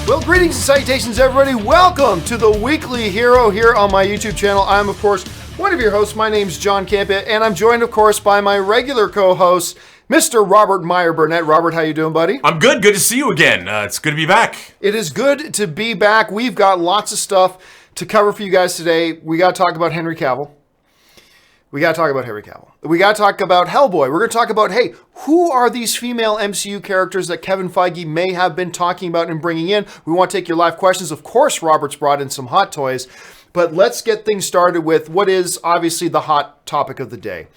Well, greetings and salutations, everybody. Welcome to the Weekly Hero here on my YouTube channel. I'm, of course, one of your hosts. My name's John Campea, and I'm joined, of course, by my regular co-host, Mr. Robert Meyer Burnett. Robert, how you doing, buddy? I'm good. Good to see you again. It's good to be back. It is good to be back. We've got lots of stuff to cover for you guys today. We got to talk about Henry Cavill. We got to talk about Hellboy. We're going to talk about, hey, who are these female MCU characters that Kevin Feige may have been talking about and bringing in? We want to take your live questions. Of course, Robert's brought in some hot toys, but let's get things started with what is obviously the hot topic of the day.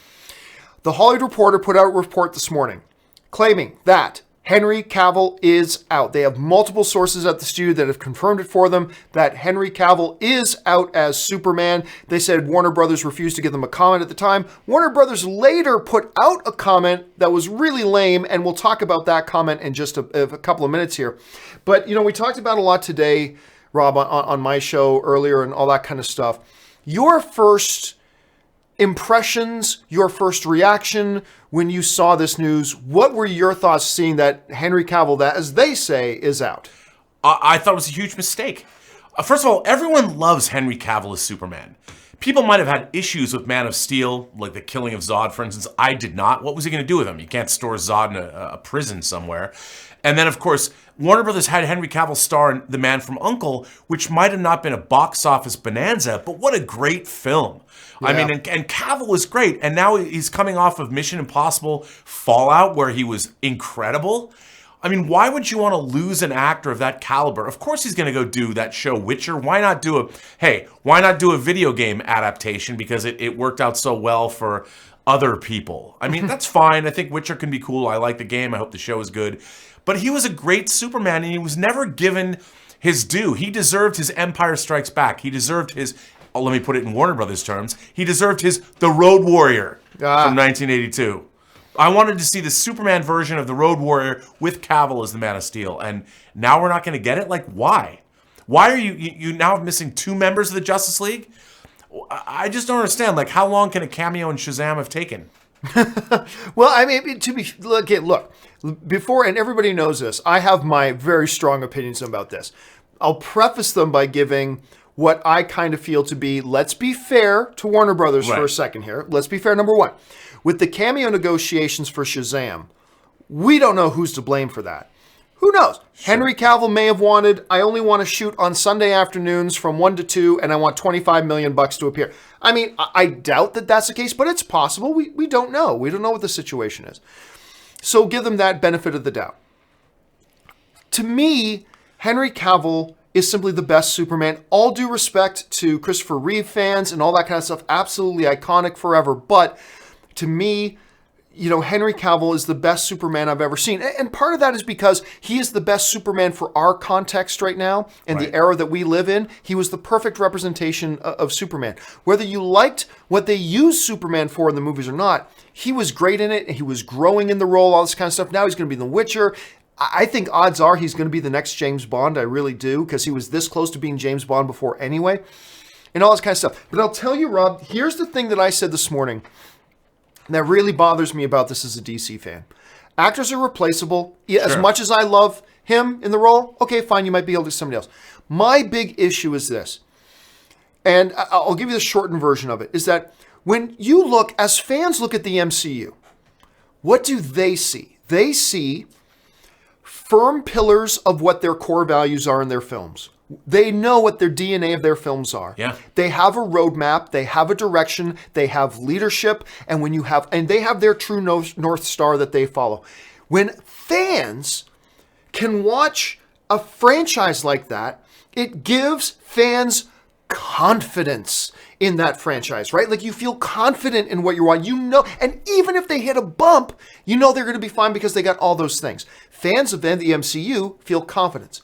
The Hollywood Reporter put out a report this morning claiming that Henry Cavill is out. They have multiple sources at the studio that have confirmed it for them that Henry Cavill is out as Superman. They said Warner Brothers refused to give them a comment at the time. Warner Brothers later put out a comment that was really lame, and we'll talk about that comment in just a couple of minutes here. But, you know, we talked about a lot today, Rob, on my show earlier and all that kind of stuff. Your first impressions, your first reaction when you saw this news, what were your thoughts seeing that Henry Cavill, that as they say, is out? I thought it was a huge mistake. First of all, everyone loves Henry Cavill as Superman. People might have had issues with Man of Steel, like the killing of Zod, for instance. I did not. What was he going to do with him? You can't store Zod in a prison somewhere. And then, of course, Warner Brothers had Henry Cavill star in The Man from U.N.C.L.E., which might have not been a box office bonanza, but what a great film. Yeah. I mean, and Cavill was great, and now he's coming off of Mission Impossible Fallout, where he was incredible. I mean, why would you want to lose an actor of that caliber? Of course he's going to go do that show Witcher. Why not do a video game adaptation because it worked out so well for other people? I mean, that's fine. I think Witcher can be cool. I like the game. I hope the show is good. But he was a great Superman, and he was never given his due. He deserved his Empire Strikes Back. He deserved his, let me put it in Warner Brothers terms, he deserved his The Road Warrior from 1982. I wanted to see the Superman version of The Road Warrior with Cavill as the Man of Steel, and now we're not going to get it? Like, why? Why are you now missing two members of the Justice League? I just don't understand. Like, how long can a cameo in Shazam have taken? Well, I mean, look, before, and everybody knows this, I have my very strong opinions about this. I'll preface them by giving what I kind of feel to be, let's be fair to Warner Brothers for a second here. Let's be fair, number one. With the cameo negotiations for Shazam, we don't know who's to blame for that. Who knows? Sure. Henry Cavill may have wanted, I only want to shoot on Sunday afternoons from 1 to 2, and I want $25 million to appear. I mean, I doubt that that's the case, but it's possible. We don't know. We don't know what the situation is. So give them that benefit of the doubt. To me, Henry Cavill is simply the best Superman. All due respect to Christopher Reeve fans and all that kind of stuff. Absolutely iconic forever. But to me, you know, Henry Cavill is the best Superman I've ever seen. And part of that is because he is the best Superman for our context right now and the era that we live in. He was the perfect representation of Superman. Whether you liked what they used Superman for in the movies or not, he was great in it. He was growing in the role, all this kind of stuff. Now he's going to be in The Witcher. I think odds are he's going to be the next James Bond. I really do, because he was this close to being James Bond before anyway, and all this kind of stuff. But I'll tell you, Rob, here's the thing that I said this morning that really bothers me about this as a DC fan. Actors are replaceable. As much as I love him in the role, okay, fine, you might be able to do somebody else. My big issue is this, and I'll give you the shortened version of it, is that when you look, as fans look at the MCU, what do they see? They see firm pillars of what their core values are in their films. They know what their DNA of their films are. Yeah. They have a roadmap, they have a direction, they have leadership, and they have their true North Star that they follow. When fans can watch a franchise like that, it gives fans confidence in that franchise, right? Like, you feel confident in what you're watching, you know, and even if they hit a bump, you know they're going to be fine because they got all those things. Fans of the MCU feel confidence.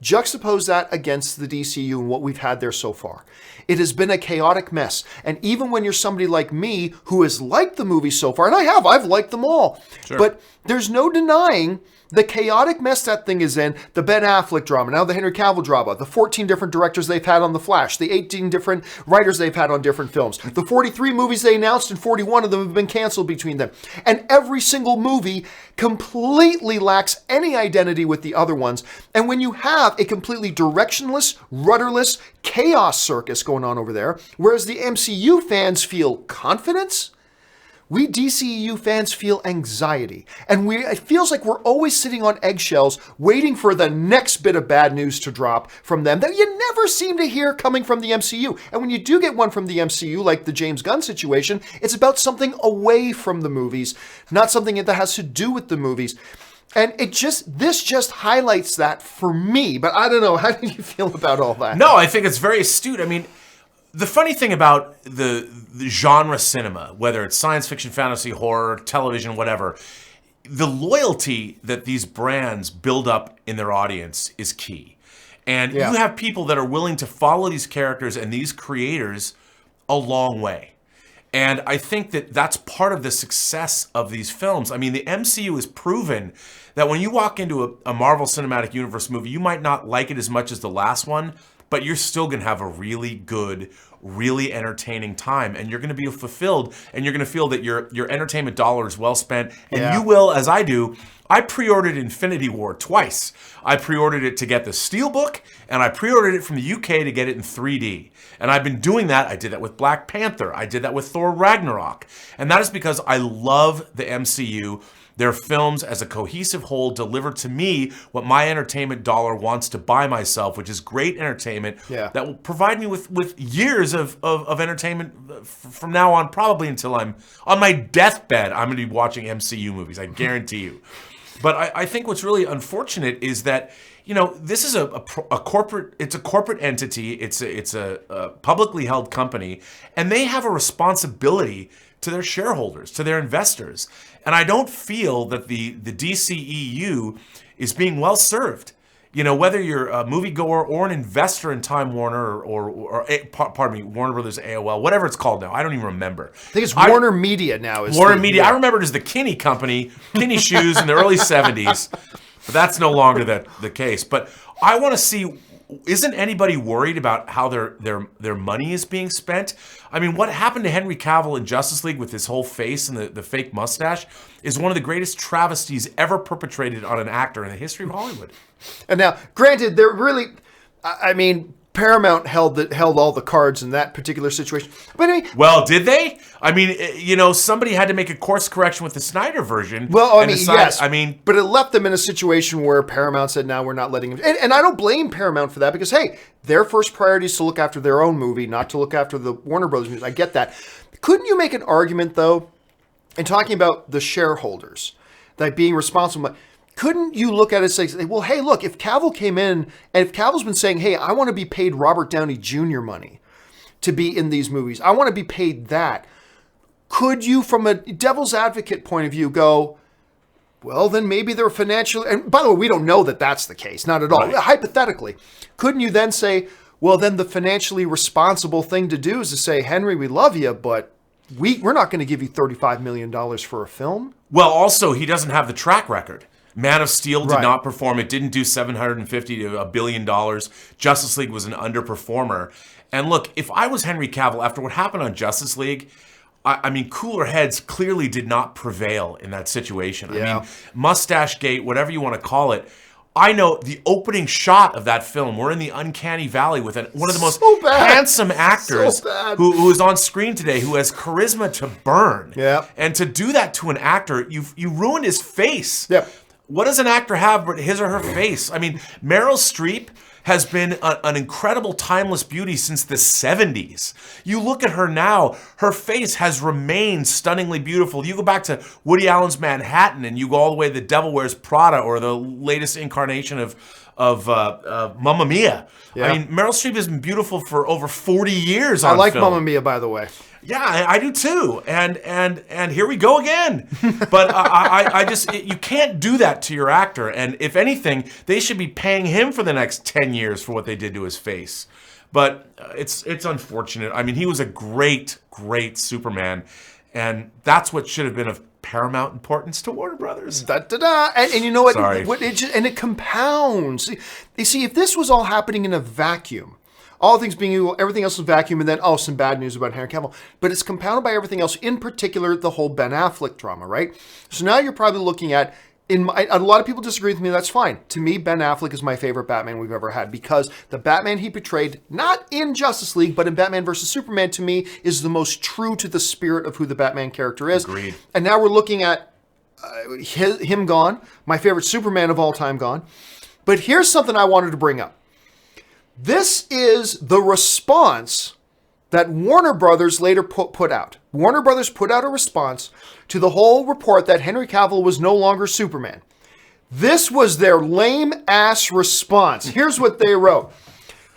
Juxtapose that against the DCU and what we've had there so far. It has been a chaotic mess. And even when you're somebody like me who has liked the movies so far, and I've liked them all, but there's no denying the chaotic mess that thing is in, the Ben Affleck drama, now the Henry Cavill drama, the 14 different directors they've had on The Flash, the 18 different writers they've had on different films, the 43 movies they announced and 41 of them have been canceled between them. And every single movie completely lacks any identity with the other ones. And when you have have a completely directionless, rudderless chaos circus going on over there, whereas the MCU fans feel confidence. We DCEU fans feel anxiety, and it feels like we're always sitting on eggshells waiting for the next bit of bad news to drop from them that you never seem to hear coming from the MCU. And when you do get one from the MCU, like the James Gunn situation, it's about something away from the movies, not something that has to do with the movies. And this just highlights that for me, but I don't know, how do you feel about all that? No, I think it's very astute. I mean, the funny thing about the genre cinema, whether it's science fiction, fantasy, horror, television, whatever, the loyalty that these brands build up in their audience is key. And you have people that are willing to follow these characters and these creators a long way. And I think that that's part of the success of these films. I mean, the MCU has proven that when you walk into a Marvel Cinematic Universe movie, you might not like it as much as the last one, but you're still going to have a really good, really entertaining time, and you're going to be fulfilled, and you're going to feel that your entertainment dollar is well spent, and you will, as I do. I pre-ordered Infinity War twice. I pre-ordered it to get the Steelbook, and I pre-ordered it from the UK to get it in 3D. And I've been doing that. I did that with Black Panther. I did that with Thor Ragnarok. And that is because I love the MCU. Their films as a cohesive whole deliver to me what my entertainment dollar wants to buy myself, which is great entertainment that will provide me with years of entertainment from now on, probably until I'm on my deathbed. I'm going to be watching MCU movies, I guarantee you. But I think what's really unfortunate is that, you know, this is a corporate, it's a corporate entity, it's a publicly held company, and they have a responsibility to their shareholders, to their investors. And I don't feel that the DCEU is being well served. You know, whether you're a moviegoer or an investor in Time Warner or pardon me, Warner Brothers AOL, whatever it's called now. I don't even remember. I think it's Warner Media now. Warner Media. I remember it as the Kinney Company, Kinney Shoes in the early 70s. But that's no longer the case. But I want to see, isn't anybody worried about how their money is being spent? I mean, what happened to Henry Cavill in Justice League with his whole face and the fake mustache is one of the greatest travesties ever perpetrated on an actor in the history of Hollywood. And now, granted, they're really, I mean, Paramount held all the cards in that particular situation. But I mean, well, did they? I mean, you know, somebody had to make a course correction with the Snyder version. Well, I mean, yes. I mean, but it left them in a situation where Paramount said, "Now we're not letting them." And I don't blame Paramount for that because, hey, their first priority is to look after their own movie, not to look after the Warner Brothers movie. I get that. Couldn't you make an argument though, in talking about the shareholders, that being responsible? Couldn't you look at it and say, well, hey, look, if Cavill came in, and if Cavill's been saying, hey, I want to be paid Robert Downey Jr. money to be in these movies, I want to be paid that, could you, from a devil's advocate point of view, go, well, then maybe they're financially, and by the way, we don't know that that's the case, not at all. Right. Hypothetically, couldn't you then say, well, then the financially responsible thing to do is to say, Henry, we love you, but we're not going to give you $35 million for a film? Well, also, he doesn't have the track record. Man of Steel did not perform. It didn't do $750 to $1 billion. Justice League was an underperformer. And look, if I was Henry Cavill, after what happened on Justice League, I mean, cooler heads clearly did not prevail in that situation. Yeah. I mean, Mustache Gate, whatever you want to call it. I know the opening shot of that film, we're in the uncanny valley with one of the most handsome actors who is on screen today, who has charisma to burn. Yeah. And to do that to an actor, you ruined his face. Yep. What does an actor have but his or her face? I mean, Meryl Streep has been an incredible timeless beauty since the 70s. You look at her now, her face has remained stunningly beautiful. You go back to Woody Allen's Manhattan and you go all the way to The Devil Wears Prada or the latest incarnation of Mamma Mia. Yeah. I mean, Meryl Streep has been beautiful for over 40 years on film. I like film. Mamma Mia, by the way. Yeah, I do too, and here we go again. But I just, you can't do that to your actor. And if anything, they should be paying him for the next 10 years for what they did to his face. But it's unfortunate. I mean, he was a great Superman, and that's what should have been of paramount importance to Warner Brothers. And you know what? Sorry. It compounds. You see, if this was all happening in a vacuum, all things being equal, everything else is vacuum, and then, some bad news about Henry Cavill. But it's compounded by everything else, in particular, the whole Ben Affleck drama, right? So now you're probably looking at, a lot of people disagree with me. That's fine. To me, Ben Affleck is my favorite Batman we've ever had because the Batman he portrayed, not in Justice League, but in Batman vs. Superman, to me, is the most true to the spirit of who the Batman character is. Agreed. And now we're looking at him gone, my favorite Superman of all time gone. But here's something I wanted to bring up. This is the response that Warner Brothers later put out. Warner Brothers put out a response to the whole report that Henry Cavill was no longer Superman. This was their lame-ass response. Here's what they wrote.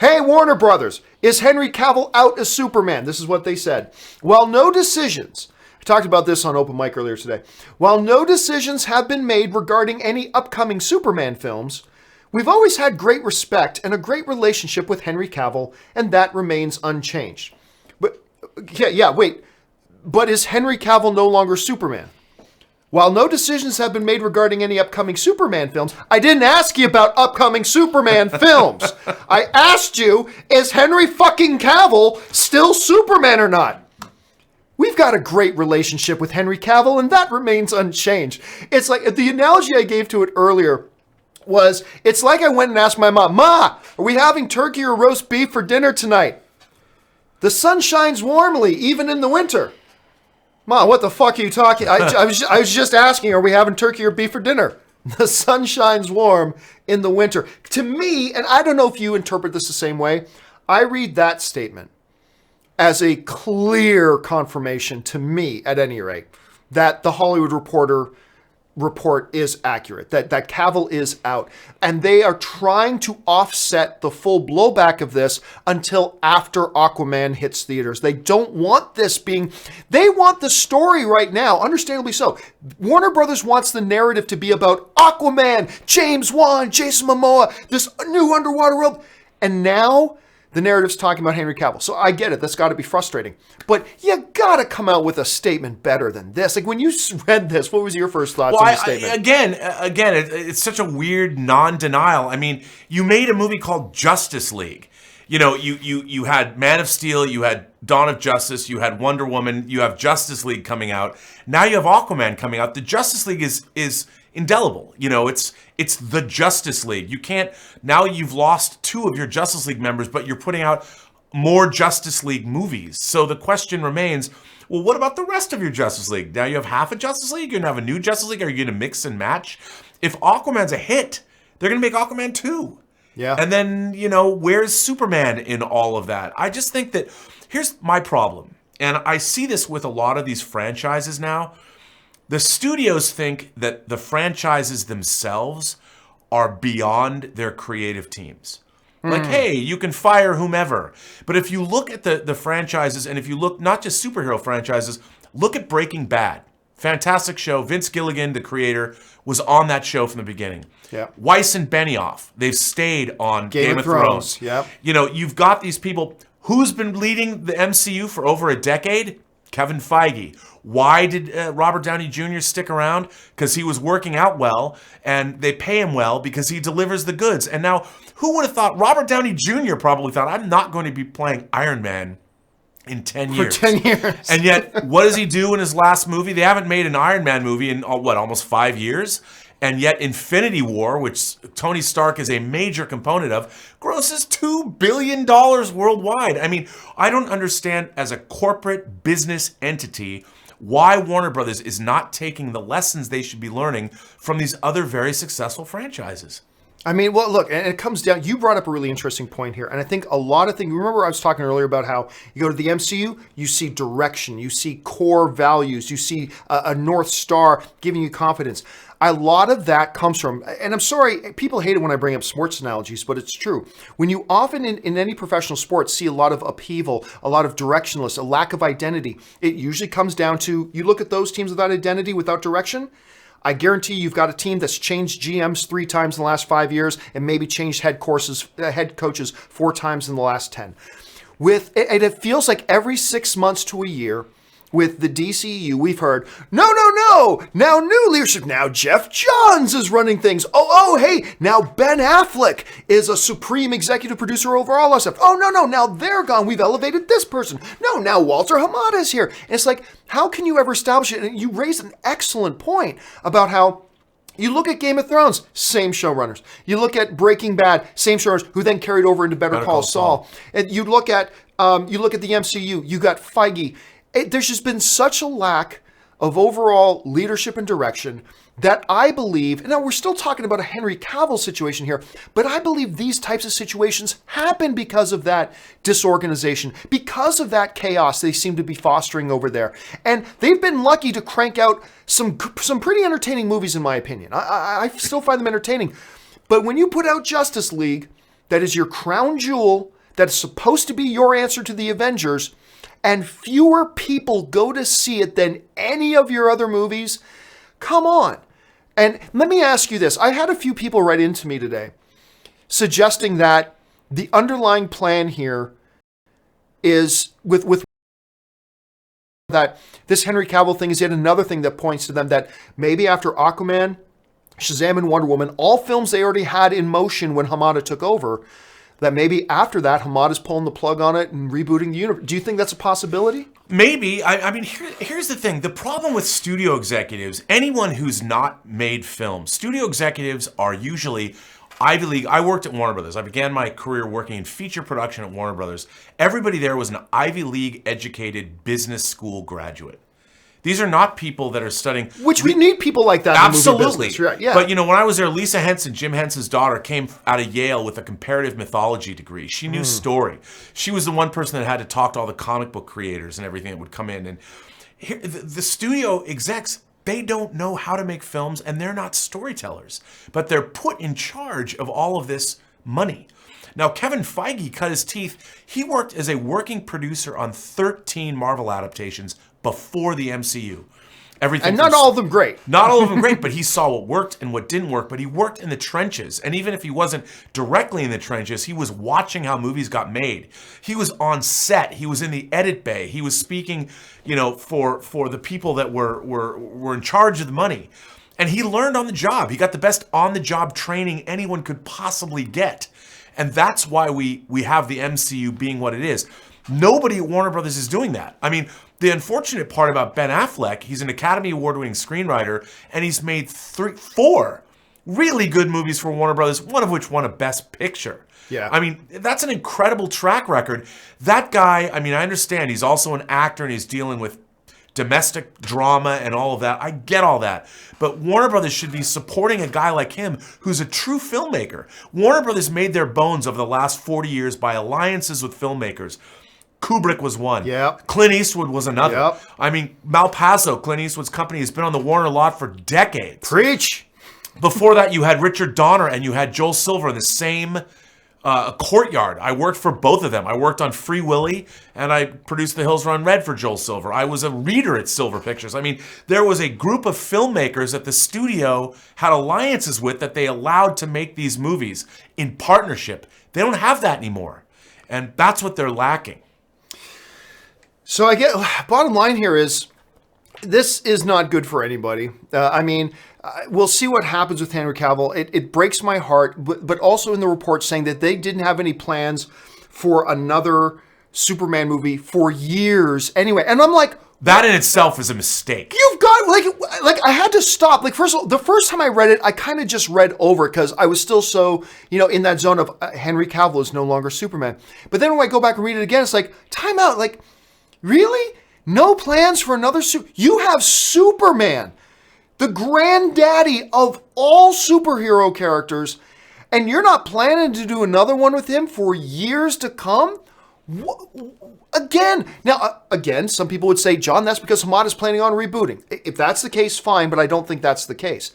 Hey, Warner Brothers, is Henry Cavill out as Superman? This is what they said. While no decisions... I talked about this on Open Mic earlier today. While no decisions have been made regarding any upcoming Superman films, we've always had great respect and a great relationship with Henry Cavill, and that remains unchanged. But is Henry Cavill no longer Superman? While no decisions have been made regarding any upcoming Superman films, I didn't ask you about upcoming Superman films. I asked you, is Henry fucking Cavill still Superman or not? We've got a great relationship with Henry Cavill, and that remains unchanged. It's like the analogy I gave to it earlier was, it's like I went and asked my mom, Ma, are we having turkey or roast beef for dinner tonight? The sun shines warmly, even in the winter. Ma, what the fuck are you talking? I was just asking, are we having turkey or beef for dinner? The sun shines warm in the winter. To me, and I don't know if you interpret this the same way, I read that statement as a clear confirmation, to me at any rate, that the Hollywood Reporter report is accurate, that Cavill is out. And they are trying to offset the full blowback of this until after Aquaman hits theaters. They don't want this being... They want the story right now, understandably so. Warner Brothers wants the narrative to be about Aquaman, James Wan, Jason Momoa, this new underwater world. And now... the narrative's talking about Henry Cavill. So I get it. That's got to be frustrating. But you got to come out with a statement better than this. Like, when you read this, what was your first thoughts on the statement? Again, it's such a weird non-denial. I mean, you made a movie called Justice League. You know, you had Man of Steel, you had Dawn of Justice, you had Wonder Woman, you have Justice League coming out. Now you have Aquaman coming out. The Justice League is indelible. You know, it's the Justice League. You can't, now you've lost 2 of your Justice League members, but you're putting out more Justice League movies. So the question remains, well, what about the rest of your Justice League? Now you have half a Justice League? You're going to have a new Justice League? Are you going to mix and match? If Aquaman's a hit, they're going to make Aquaman 2. Yeah. And then, you know, where's Superman in all of that? I just think that, here's my problem. And I see this with a lot of these franchises now. The studios think that the franchises themselves are beyond their creative teams. Like, hey, you can fire whomever. But if you look at the franchises, and if you look not just superhero franchises, look at Breaking Bad. Fantastic show. Vince Gilligan, the creator, was on that show from the beginning. Yeah. Weiss and Benioff, they've stayed on Game of Thrones. Yep. You know, you've got these people. Who's been leading the MCU for over a decade? Kevin Feige. Why did Robert Downey Jr. stick around? Because he was working out well, and they pay him well because he delivers the goods. And now, who would have thought? Robert Downey Jr. probably thought, I'm not going to be playing Iron Man in 10 years. For 10 years. And yet, what does he do in his last movie? They haven't made an Iron Man movie in, almost 5 years? And yet Infinity War, which Tony Stark is a major component of, grosses $2 billion worldwide. I mean, I don't understand as a corporate business entity why Warner Brothers is not taking the lessons they should be learning from these other very successful franchises. I mean, well, look, and it comes down, you brought up a really interesting point here. And I think a lot of things, remember I was talking earlier about how you go to the MCU, you see direction, you see core values, you see a North Star giving you confidence. A lot of that comes from, and I'm sorry, people hate it when I bring up sports analogies, but it's true. When you often in any professional sport see a lot of upheaval, a lot of directionless, a lack of identity, it usually comes down to, you look at those teams without identity, without direction, I guarantee you've got a team that's changed GMs 3 times in the last 5 years and maybe changed head coaches 4 times in the last 10. It feels like every 6 months to a year, with the DCU, we've heard, no, now new leadership, now Jeff Johns is running things. Oh, hey, now Ben Affleck is a supreme executive producer over all our stuff. Oh, no, now they're gone, we've elevated this person. No, now Walter Hamada's here. And it's like, how can you ever establish it? And you raised an excellent point about how You look at Game of Thrones, same showrunners. You look at Breaking Bad, same showrunners who then carried over into Better Call Saul. And you look at the MCU, you got Feige. There's just been such a lack of overall leadership and direction that I believe, and now we're still talking about a Henry Cavill situation here, but I believe these types of situations happen because of that disorganization, because of that chaos they seem to be fostering over there. And they've been lucky to crank out some pretty entertaining movies, in my opinion. I still find them entertaining. But when you put out Justice League, that is your crown jewel, that is supposed to be your answer to the Avengers, and fewer people go to see it than any of your other movies, come on. And let me ask you this. I had a few people write into me today suggesting that the underlying plan here is with that this Henry Cavill thing is yet another thing that points to them that maybe after Aquaman, Shazam, and Wonder Woman, all films they already had in motion when Hamada took over, that maybe after that, Hamada's pulling the plug on it and rebooting the universe. Do you think that's a possibility? Maybe. I mean, here's the thing. The problem with studio executives, anyone who's not made films, studio executives are usually Ivy League. I worked at Warner Brothers. I began my career working in feature production at Warner Brothers. Everybody there was an Ivy League educated business school graduate. These are not people that are studying. Which we need people like that absolutely. in the movie business. Right, yeah. But, when I was there, Lisa Henson, Jim Henson's daughter, came out of Yale with a comparative mythology degree. She knew story. She was the one person that had to talk to all the comic book creators and everything that would come in. And here, the studio execs, they don't know how to make films, and they're not storytellers. But they're put in charge of all of this money. Now, Kevin Feige cut his teeth. He worked as a working producer on 13 Marvel adaptations before the MCU. Everything, and not all of them great. Not all of them great, but he saw what worked and what didn't work. But he worked in the trenches. And even if he wasn't directly in the trenches, he was watching how movies got made. He was on set. He was in the edit bay. He was speaking, for the people that were in charge of the money. And he learned on the job. He got the best on-the-job training anyone could possibly get. And that's why we have the MCU being what it is. Nobody at Warner Brothers is doing that. I mean, the unfortunate part about Ben Affleck, he's an Academy Award-winning screenwriter, and he's made 4 really good movies for Warner Brothers, one of which won a Best Picture. Yeah. I mean, that's an incredible track record. That guy, I mean, I understand he's also an actor and he's dealing with domestic drama and all of that. I get all that. But Warner Brothers should be supporting a guy like him who's a true filmmaker. Warner Brothers made their bones over the last 40 years by alliances with filmmakers. Kubrick was one. Yep. Clint Eastwood was another. Yep. I mean, Malpaso, Clint Eastwood's company, has been on the Warner lot for decades. Preach. Before that, you had Richard Donner and you had Joel Silver in the same courtyard. I worked for both of them. I worked on Free Willy and I produced The Hills Run Red for Joel Silver. I was a reader at Silver Pictures. I mean, there was a group of filmmakers that the studio had alliances with that they allowed to make these movies in partnership. They don't have that anymore. And that's what they're lacking. So I get, bottom line here is, this is not good for anybody. We'll see what happens with Henry Cavill. It breaks my heart, but also in the report saying that they didn't have any plans for another Superman movie for years anyway. And I'm like, that in itself is a mistake. You've got, like I had to stop. Like, first of all, the first time I read it, I kind of just read over it because I was still so, in that zone of Henry Cavill is no longer Superman. But then when I go back and read it again, it's like, time out. Like, really? No plans for another You have Superman, the granddaddy of all superhero characters, and you're not planning to do another one with him for years to come? Again, some people would say, John, that's because Hamada's planning on rebooting. If that's the case, fine, but I don't think that's the case.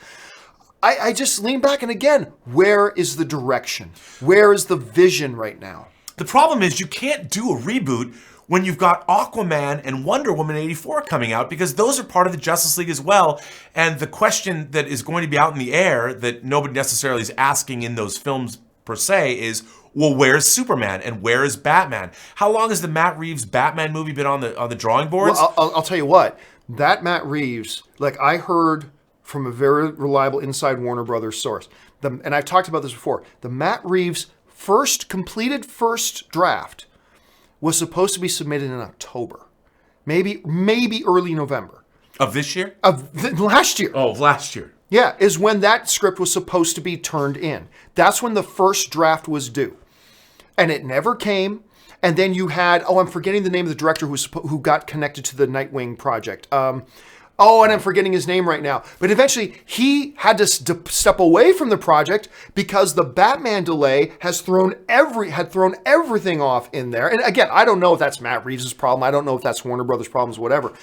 I just lean back and again, where is the direction? Where is the vision right now? The problem is you can't do a reboot when you've got Aquaman and Wonder Woman 84 coming out, because those are part of the Justice League as well. And the question that is going to be out in the air that nobody necessarily is asking in those films per se is, well, where's Superman and where is Batman? How long has the Matt Reeves Batman movie been on the drawing boards? Well, I'll tell you what, that Matt Reeves, like I heard from a very reliable inside Warner Brothers source, and I've talked about this before, the Matt Reeves completed first draft was supposed to be submitted in October, maybe early November. Of this year? Of last year. Oh, last year. Yeah, is when that script was supposed to be turned in. That's when the first draft was due. And it never came. And then you had, I'm forgetting the name of the director who got connected to the Nightwing project. And I'm forgetting his name right now. But eventually, he had to step away from the project because the Batman delay had thrown everything off in there. And again, I don't know if that's Matt Reeves' problem. I don't know if that's Warner Brothers' problems, whatever.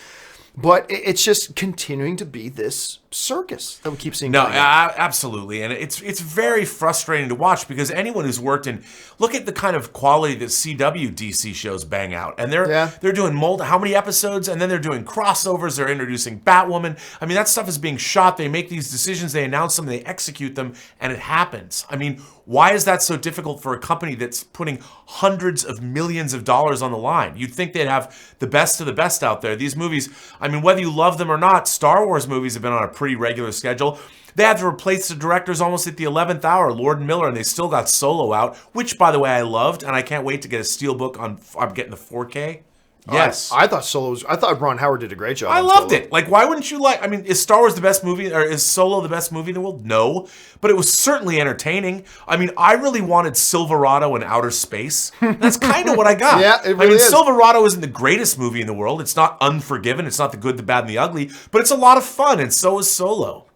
But it's just continuing to be this circus that we keep seeing. No, absolutely. And it's very frustrating to watch because anyone who's worked in, look at the kind of quality that CW DC shows bang out. And they're doing how many episodes? And then they're doing crossovers. They're introducing Batwoman. I mean, that stuff is being shot. They make these decisions. They announce them. They execute them. And it happens. I mean, why is that so difficult for a company that's putting hundreds of millions of dollars on the line? You'd think they'd have the best of the best out there. These movies, I mean, whether you love them or not, Star Wars movies have been on a pretty regular schedule. They had to replace the directors almost at the 11th hour, Lord and Miller, and they still got Solo out, which, by the way, I loved, and I can't wait to get a steelbook on. I'm getting the 4K. Yes. I thought Ron Howard did a great job. I loved it. Like, why wouldn't you like, I mean, is Star Wars the best movie, or is Solo the best movie in the world? No. But it was certainly entertaining. I mean, I really wanted Silverado in outer space. That's kind of what I got. Yeah, it really is. Silverado isn't the greatest movie in the world. It's not Unforgiven. It's not The Good, the Bad, and the Ugly. But it's a lot of fun, and so is Solo.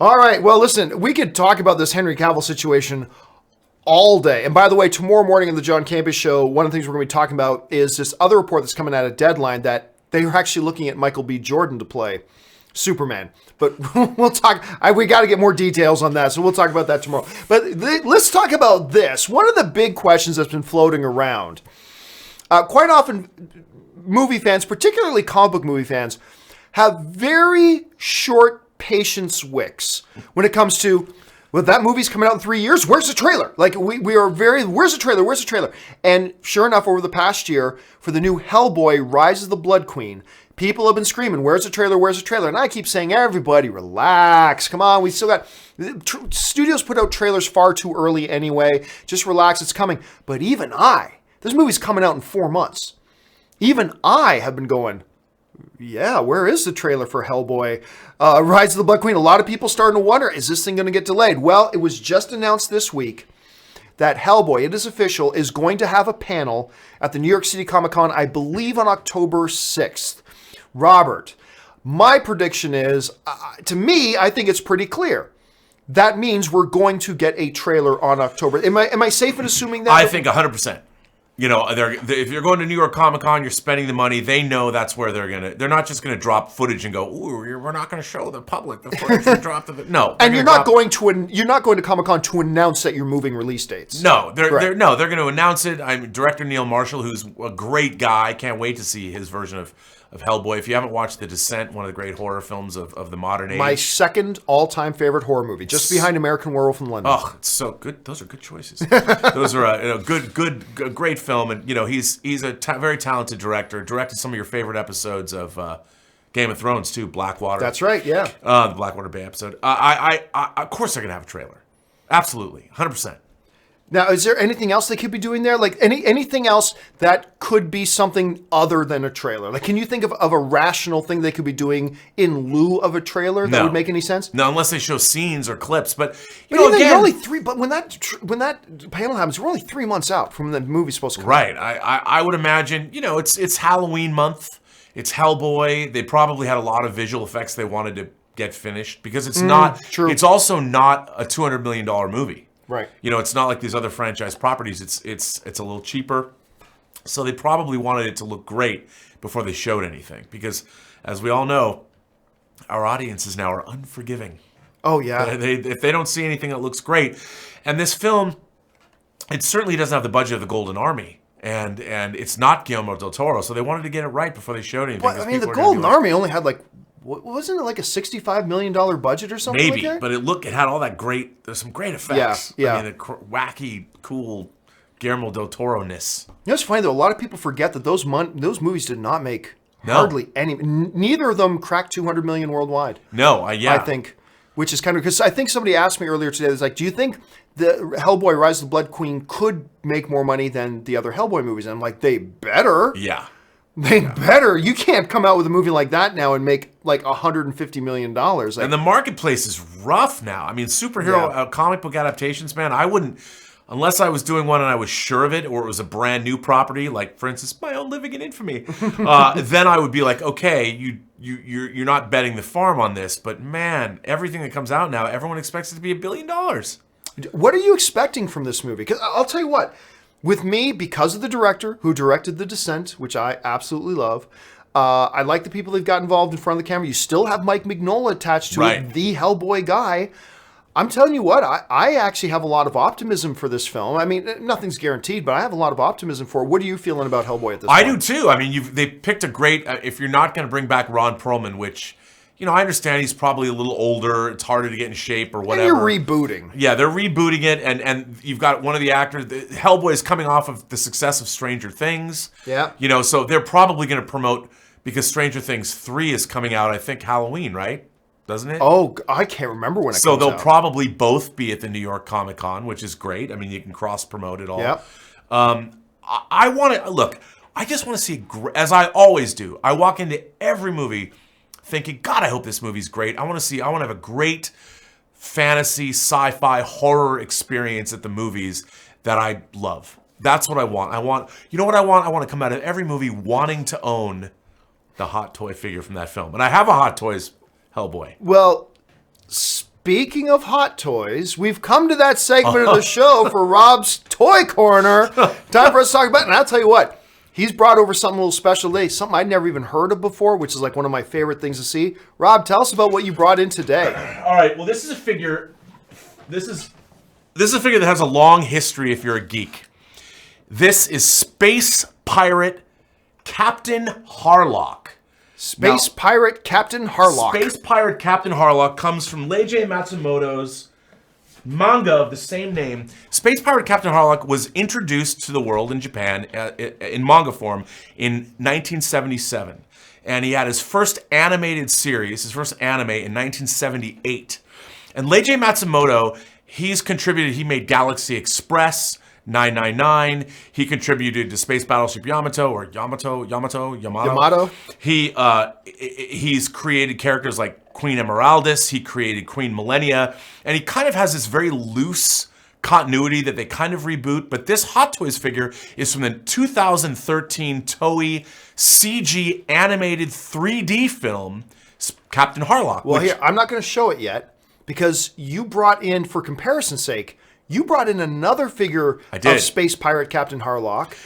All right. Well, listen, we could talk about this Henry Cavill situation all day. And by the way, tomorrow morning on the John Campea Show, one of the things we're going to be talking about is this other report that's coming out of Deadline that they are actually looking at Michael B. Jordan to play Superman. But we'll talk. We got to get more details on that, so we'll talk about that tomorrow. But let's talk about this. One of the big questions that's been floating around, quite often movie fans, particularly comic book movie fans, have very short patience wicks when it comes to, well, that movie's coming out in 3 years. Where's the trailer? Like, we are where's the trailer? Where's the trailer? And sure enough, over the past year, for the new Hellboy, Rise of the Blood Queen, people have been screaming, where's the trailer? Where's the trailer? And I keep saying, everybody relax. Come on, we still got... Studios put out trailers far too early anyway. Just relax, it's coming. But even this movie's coming out in 4 months. Even I have been going, yeah, where is the trailer for Hellboy? Rise of the Blood Queen. A lot of people starting to wonder, is this thing going to get delayed? Well, it was just announced this week that Hellboy, it is official, is going to have a panel at the New York City Comic Con, I believe on October 6th. Robert, my prediction is, to me, I think it's pretty clear. That means we're going to get a trailer on October. Am I safe in assuming that? I think 100%. You know, if you're going to New York Comic Con, you're spending the money. They know that's where they're not just going to drop footage and go, "Ooh, we're not going to show the public the footage we dropped of it." No, and you're not going to Comic Con to announce that you're moving release dates. No, they're going to announce it. I'm director Neil Marshall, who's a great guy. I can't wait to see his version of Hellboy. If you haven't watched The Descent, one of the great horror films of the modern age. My second all-time favorite horror movie, just behind American Werewolf in London. Oh, it's so good. Those are good choices. Those are great film. And, you know, he's a very talented director. Directed some of your favorite episodes of Game of Thrones, too. Blackwater. That's right, yeah. The Blackwater Bay episode. Of course they're going to have a trailer. Absolutely. 100%. Now, is there anything else they could be doing there? Like anything else that could be something other than a trailer? Like, can you think of a rational thing they could be doing in lieu of a trailer that would make any sense? No, unless they show scenes or clips. But again, only three. But when that panel happens, we're only 3 months out from the movie supposed to come out. Right. I would imagine. You know, it's Halloween month. It's Hellboy. They probably had a lot of visual effects they wanted to get finished because it's not. True. It's also not a $200 million movie. Right. You know, it's not like these other franchise properties. It's a little cheaper. So they probably wanted it to look great before they showed anything. Because, as we all know, our audiences now are unforgiving. Oh, yeah. If they don't see anything that looks great. And this film, it certainly doesn't have the budget of the Golden Army. And it's not Guillermo del Toro. So they wanted to get it right before they showed anything. Well, I mean, the Golden Army only had wasn't it like a $65 million budget or something? Maybe, like that? But it had all that there's some great effects. Yeah. I mean, the wacky, cool Guillermo del Toro-ness. You know, it's funny though, a lot of people forget that those movies did not make hardly any. Neither of them cracked 200 million worldwide. No, I think, which is kind of, because I think somebody asked me earlier today, it's like, do you think the Hellboy Rise of the Blood Queen could make more money than the other Hellboy movies? And I'm like, they better. Yeah. They better. You can't come out with a movie like that now and make like $150 million. Like, And the marketplace is rough now. I mean, superhero comic book adaptations, man, I wouldn't, unless I was doing one and I was sure of it, or it was a brand new property, like, for instance, My Own Living in Infamy, then I would be like, okay, you're not betting the farm on this. But, man, everything that comes out now, everyone expects it to be $1 billion. what are you expecting from this movie? Because I'll tell you what, with me, because of the director who directed The Descent, which I absolutely love, I like the people that got involved in front of the camera. You still have Mike Mignola attached to it, the Hellboy guy. I'm telling you what, I actually have a lot of optimism for this film. I mean, nothing's guaranteed, but I have a lot of optimism for it. What are you feeling about Hellboy at this point? I do too. I mean, they picked a great, if you're not going to bring back Ron Perlman, which, you know, I understand he's probably a little older, it's harder to get in shape or whatever. And you're rebooting. Yeah, they're rebooting it, and you've got one of the actors, Hellboy is coming off of the success of Stranger Things. Yeah. You know, so they're probably going to promote, because Stranger Things 3 is coming out, I think, Halloween, right? Doesn't it? Oh, I can't remember when it comes out. So they'll probably both be at the New York Comic Con, which is great. I mean, you can cross-promote it all. Yep. I want to, look, I just want to see, as I always do, I walk into every movie thinking, God, I hope this movie's great. I want to have a great fantasy, sci-fi, horror experience at the movies that I love. That's what I want. You know what I want? I want to come out of every movie wanting to own the Hot Toy figure from that film. And I have a Hot Toys Hellboy. Well, speaking of hot toys, we've come to that segment of the show for Rob's Toy Corner. Time for us to talk about it. And I'll tell you what, he's brought over something a little special today, something I'd never even heard of before, which is like one of my favorite things to see. Rob, tell us about what you brought in today. All right, well, this is a figure. This is a figure that has a long history if you're a geek. This is Space Pirate Captain Harlock. Space Pirate Captain Harlock. Space Pirate Captain Harlock comes from Leiji Matsumoto's manga of the same name. Space Pirate Captain Harlock was introduced to the world in Japan in manga form in 1977. And he had his first animated series, his first anime in 1978. And Leiji Matsumoto, he made Galaxy Express, 999. He contributed to Space Battleship Yamato or Yamato. He's created characters like Queen Emeraldis. He created Queen Millennia, and he kind of has this very loose continuity that they kind of reboot. But this Hot Toys figure is from the 2013 Toei CG animated 3D film Captain Harlock. Well, here, I'm not going to show it yet because you brought in, for comparison's sake, you brought in another figure of Space Pirate Captain Harlock.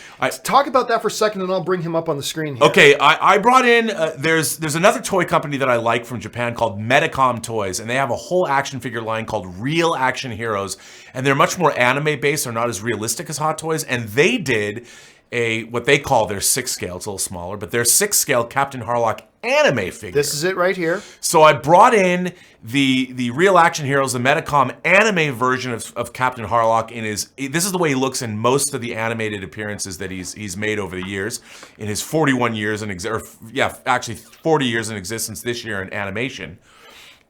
Talk about that for a second, and I'll bring him up on the screen here. Okay, I brought in, there's another toy company that I like from Japan called Medicom Toys, and they have a whole action figure line called Real Action Heroes, and they're much more anime-based. They're not as realistic as Hot Toys, and they did what they call their 6-scale, it's a little smaller, but their 6-scale Captain Harlock anime figure. This is it right here. So I brought in the Real Action Heroes, the Medicom anime version of Captain Harlock. This is the way he looks in most of the animated appearances that he's made over the years, in his 41 years actually 40 years in existence this year in animation.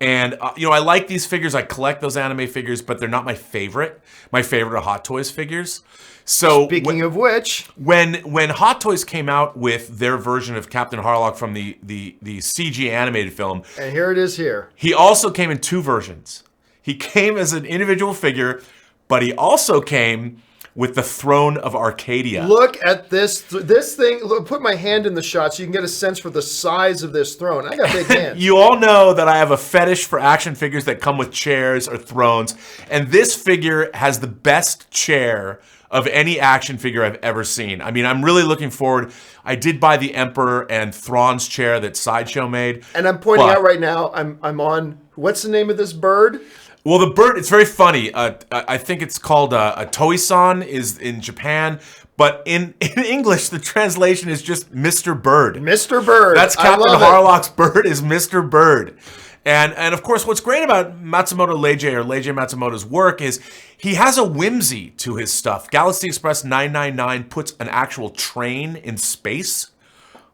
And I like these figures. I collect those anime figures, but they're not my favorite. My favorite are Hot Toys figures. So speaking of which, when Hot Toys came out with their version of Captain Harlock from the CG animated film, and here it is here. He also came in two versions. He came as an individual figure, but he also came with the Throne of Arcadia. Look at this thing. Look, put my hand in the shot so you can get a sense for the size of this throne. I got big hands. You all know that I have a fetish for action figures that come with chairs or thrones, and this figure has the best chair of any action figure I've ever seen. I mean, I'm really looking forward. I did buy the Emperor and Thrawn's chair that Sideshow made. And I'm pointing out right now, I'm on, what's the name of this bird? Well, the bird, it's very funny. I think it's called a Toei-san is in Japan, but in English, the translation is just Mr. Bird. Mr. Bird. That's Captain Harlock's bird is Mr. Bird. And of course, what's great about Leiji Matsumoto's work is he has a whimsy to his stuff. Galaxy Express 999 puts an actual train in space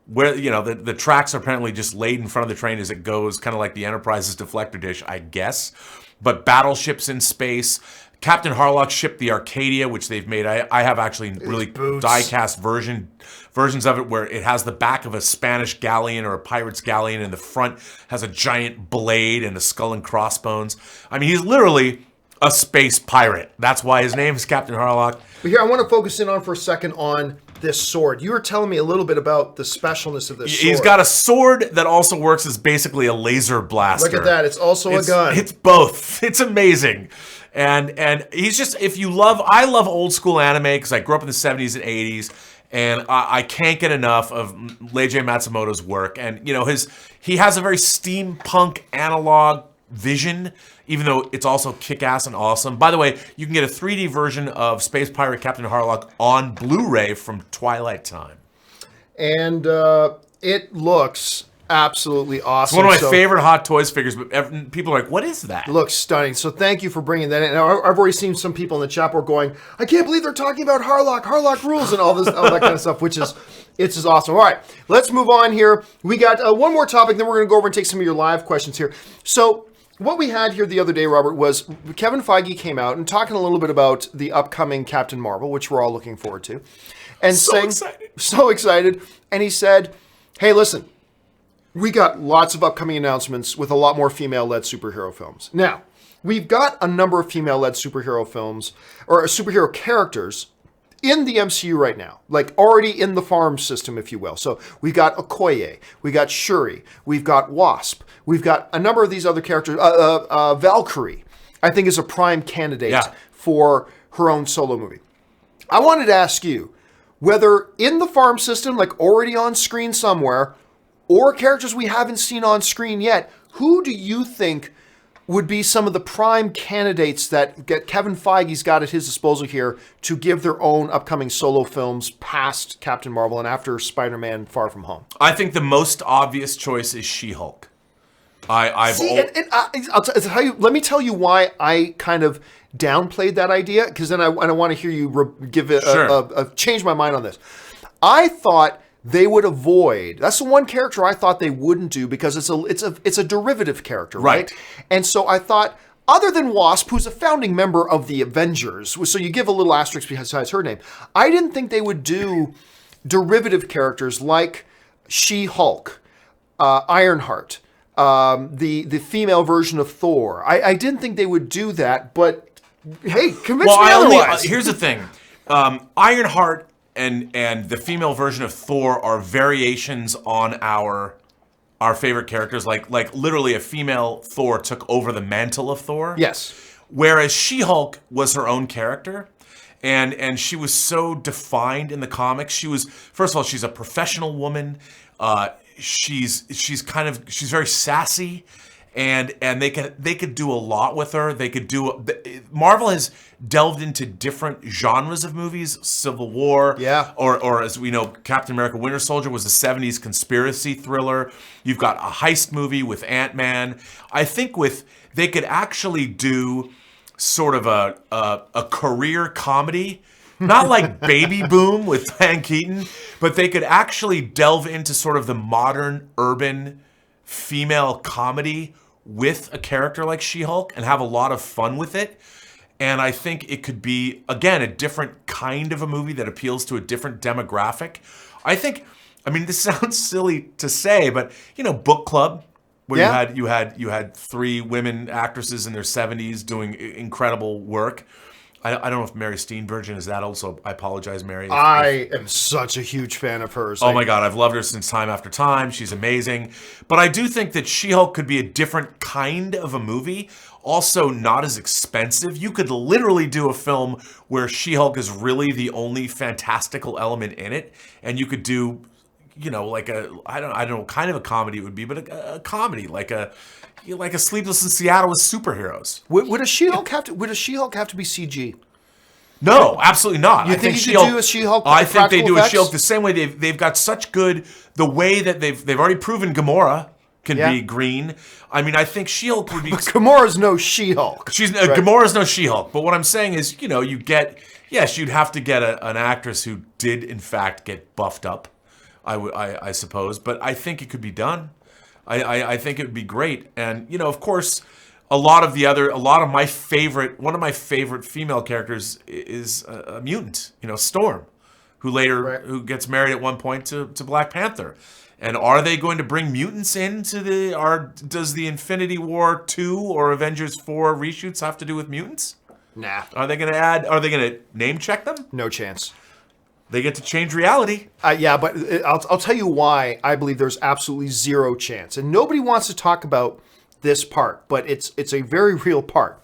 where, the tracks are apparently just laid in front of the train as it goes, kind of like the Enterprise's deflector dish, I guess. But battleships in space. Captain Harlock shipped the Arcadia, which they've made. I have actually really die-cast versions of it where it has the back of a Spanish galleon or a pirate's galleon, and the front has a giant blade and a skull and crossbones. I mean, he's literally a space pirate. That's why his name is Captain Harlock. But here, I want to focus in on for a second on this sword. You were telling me a little bit about the specialness of this sword. He's got a sword that also works as basically a laser blaster. Look at that. It's also a gun. It's both. It's amazing. And he's just, I love old school anime because I grew up in the 70s and 80s, and I can't get enough of Leiji Matsumoto's work. And, he has a very steampunk analog vision, even though it's also kick-ass and awesome. By the way, you can get a 3D version of Space Pirate Captain Harlock on Blu-ray from Twilight Time. And it looks absolutely awesome. It's one of my favorite Hot Toys figures, but people are like, what is that? Looks stunning. So thank you for bringing that in. Now, I've already seen some people in the chat board going, I can't believe they're talking about Harlock. Harlock rules and all that kind of stuff, which is, it's just awesome. All right, let's move on here. We got one more topic, then we're going to go over and take some of your live questions here. So what we had here the other day, Robert, was Kevin Feige came out and talking a little bit about the upcoming Captain Marvel, which we're all looking forward to. And so excited. And he said, hey, listen, we got lots of upcoming announcements with a lot more female-led superhero films. Now, we've got a number of female-led superhero films, or superhero characters, in the MCU right now, like already in the farm system, if you will. So we've got Okoye, we got Shuri, we've got Wasp, we've got a number of these other characters. Valkyrie, I think, is a prime candidate for her own solo movie. I wanted to ask you, whether in the farm system, like already on screen somewhere, or characters we haven't seen on screen yet, who do you think would be some of the prime candidates that Kevin Feige's got at his disposal here to give their own upcoming solo films past Captain Marvel and after Spider-Man Far From Home? I think the most obvious choice is She-Hulk. Let me tell you why I kind of downplayed that idea, because then I want to hear you give it change my mind on this. I thought they would avoid. That's the one character I thought they wouldn't do because it's a derivative character, right? And so I thought, other than Wasp, who's a founding member of the Avengers, so you give a little asterisk besides her name, I didn't think they would do derivative characters like She-Hulk, Ironheart, the female version of Thor. I didn't think they would do that, but hey, convince me otherwise. Here's the thing. Ironheart and the female version of Thor are variations on our favorite characters. Like literally a female Thor took over the mantle of Thor. Yes. Whereas She-Hulk was her own character. And she was so defined in the comics. She was, first of all, she's a professional woman. She's very sassy. And they could do a lot with her. Marvel has delved into different genres of movies. Civil War, or as we know, Captain America: Winter Soldier was a '70s conspiracy thriller. You've got a heist movie with Ant-Man. I think they could actually do sort of a career comedy, not like Baby Boom with Van Keaton, but they could actually delve into sort of the modern urban female comedy with a character like She-Hulk and have a lot of fun with it. And I think it could be, again, a different kind of a movie that appeals to a different demographic. This sounds silly to say, but Book Club, where you had three women actresses in their 70s doing incredible work. I don't know if Mary Steenburgen is that old, so I apologize, Mary. I am such a huge fan of hers. Oh my God, I've loved her since Time After Time. She's amazing. But I do think that She-Hulk could be a different kind of a movie, also not as expensive. You could literally do a film where She-Hulk is really the only fantastical element in it, and you could do, like I don't know what kind of a comedy it would be, but a comedy, like a Sleepless in Seattle with superheroes. Would a She-Hulk have to be CG? No, absolutely not. You think you could do a She-Hulk? I think they do effects? a She-Hulk the same way they've got such good, the way that they've already proven Gamora can be green. I think She-Hulk would be. But Gamora's no She-Hulk. Gamora's no She-Hulk. But what I'm saying is, you'd have to get an actress who did in fact get buffed up. I suppose, but I think it could be done. I think it would be great. And, of course, a lot of my favorite, one of my favorite female characters is a mutant, Storm, who gets married at one point to Black Panther. And are they going to bring mutants into does the Infinity War 2 or Avengers 4 reshoots have to do with mutants? Nah. Are they going to name check them? No chance. They get to change reality. Yeah, but I'll tell you why I believe there's absolutely zero chance. And nobody wants to talk about this part, but it's a very real part.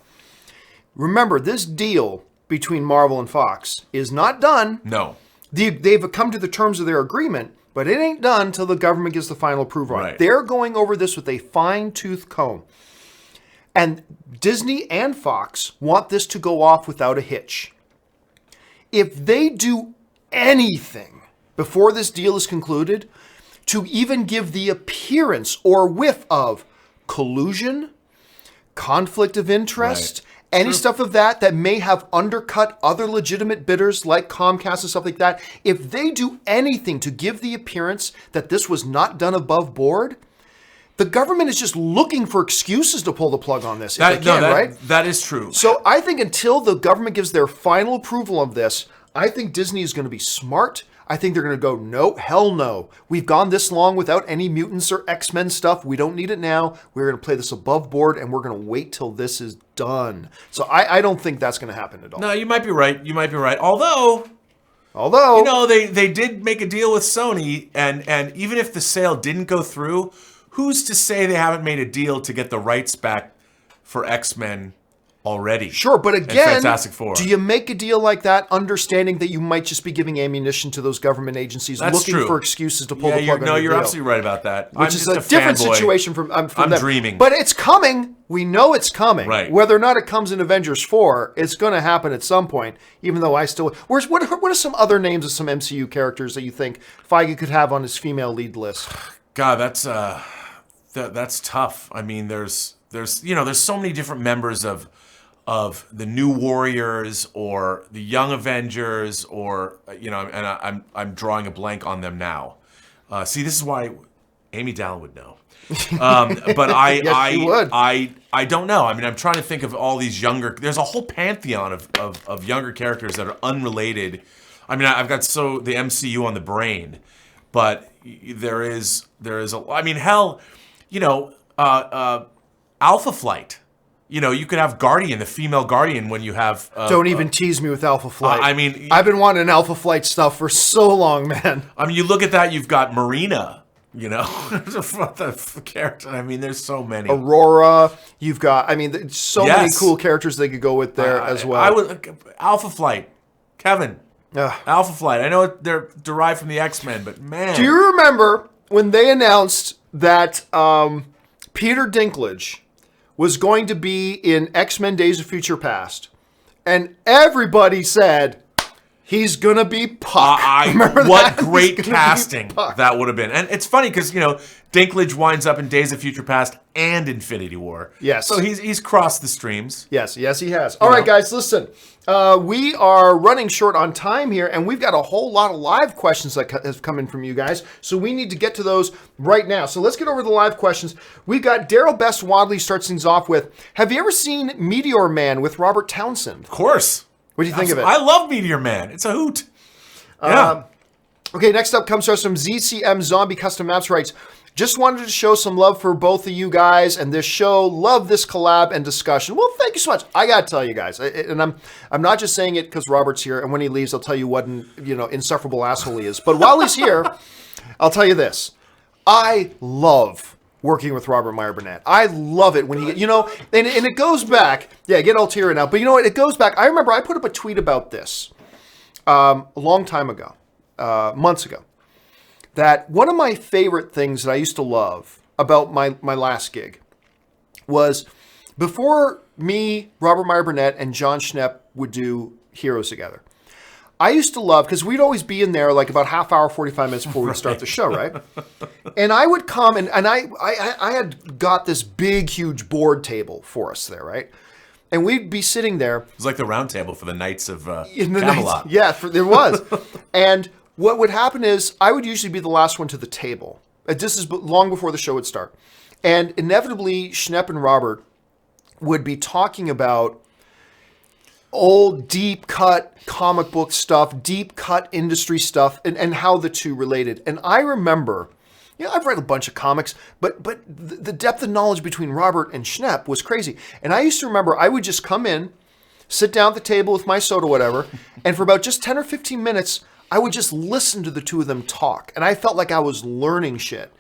Remember, this deal between Marvel and Fox is not done. No. They've come to the terms of their agreement, but it ain't done until the government gives the final approval on it. Right. They're going over this with a fine-tooth comb. And Disney and Fox want this to go off without a hitch. If they do anything before this deal is concluded to even give the appearance or whiff of collusion, conflict of interest, any stuff of that may have undercut other legitimate bidders like Comcast and stuff like that, if they do anything to give the appearance that this was not done above board, the government is just looking for excuses to pull the plug on this. Right? That is true. So I think until the government gives their final approval of this, I think Disney is going to be smart. I think they're going to go, no, hell no. We've gone this long without any mutants or X-Men stuff. We don't need it now. We're going to play this above board, and we're going to wait till this is done. So I don't think that's going to happen at all. No, you might be right. Although, they did make a deal with Sony, and even if the sale didn't go through, who's to say they haven't made a deal to get the rights back for X-Men already? Sure, but again, Fantastic Four. Do you make a deal like that understanding that you might just be giving ammunition to those government agencies looking for excuses to pull the plug on the deal? You're absolutely right about that. Which is a different situation from I'm them. dreaming. But it's coming. We know it's coming. Right. Whether or not it comes in Avengers 4, it's going to happen at some point, even though I still... What are some other names of some MCU characters that you think Feige could have on his female lead list? God, that's tough. I mean, there's so many different members of the New Warriors or the Young Avengers, or and I'm drawing a blank on them now. See, this is why Amy Dallin would know. But I don't know. I mean, I'm trying to think of all these younger. There's a whole pantheon of younger characters that are unrelated. I mean, I've got the MCU on the brain, but there is a. I mean, hell, Alpha Flight. You could have Guardian, the female Guardian, when you have... Don't even tease me with Alpha Flight. I mean... I've been wanting Alpha Flight stuff for so long, man. I mean, you look at that, you've got Marina, the character. I mean, there's so many. Aurora, you've got... I mean, so many cool characters they could go with there as well. Alpha Flight. Kevin. Alpha Flight. I know they're derived from the X-Men, but man... Do you remember when they announced that Peter Dinklage was going to be in X-Men Days of Future Past, and everybody said he's gonna be Puck. What great casting that would have been. And it's funny because Dinklage winds up in Days of Future Past and Infinity War. Yes. So he's crossed the streams. Yes, he has. All right, guys, listen. We are running short on time here, and we've got a whole lot of live questions that have come in from you guys, so we need to get to those right now. So let's get over the live questions. We've got Daryl Best Wadley starts things off with, have you ever seen Meteor Man with Robert Townsend? Of course. What do you think of it? I love Meteor Man. It's a hoot. Yeah. Okay, next up comes to us from ZCM Zombie Custom Maps writes, just wanted to show some love for both of you guys and this show. Love this collab and discussion. Well, thank you so much. I got to tell you guys, and I'm not just saying it because Robert's here, and when he leaves, I'll tell you what an insufferable asshole he is. But while he's here, I'll tell you this. I love working with Robert Meyer Burnett. I love it when he, and it goes back. Yeah, get all teary now. But you know what? It goes back. I remember I put up a tweet about this a long time ago, months ago. That one of my favorite things that I used to love about my last gig was before me, Robert Meyer Burnett, and John Schnepp would do Heroes together. I used to love, because we'd always be in there like about half hour, 45 minutes before we'd start the show, right? And I would come, and I had got this big, huge board table for us there, right? And we'd be sitting there. It was like the round table for the Knights of Camelot. There was. And what would happen is I would usually be the last one to the table. This is long before the show would start. And inevitably, Schnepp and Robert would be talking about old deep cut comic book stuff, deep cut industry stuff, and how the two related. And I remember, I've read a bunch of comics, but the depth of knowledge between Robert and Schnepp was crazy. And I used to remember I would just come in, sit down at the table with my soda, whatever, and for about just 10 or 15 minutes, I would just listen to the two of them talk. And I felt like I was learning shit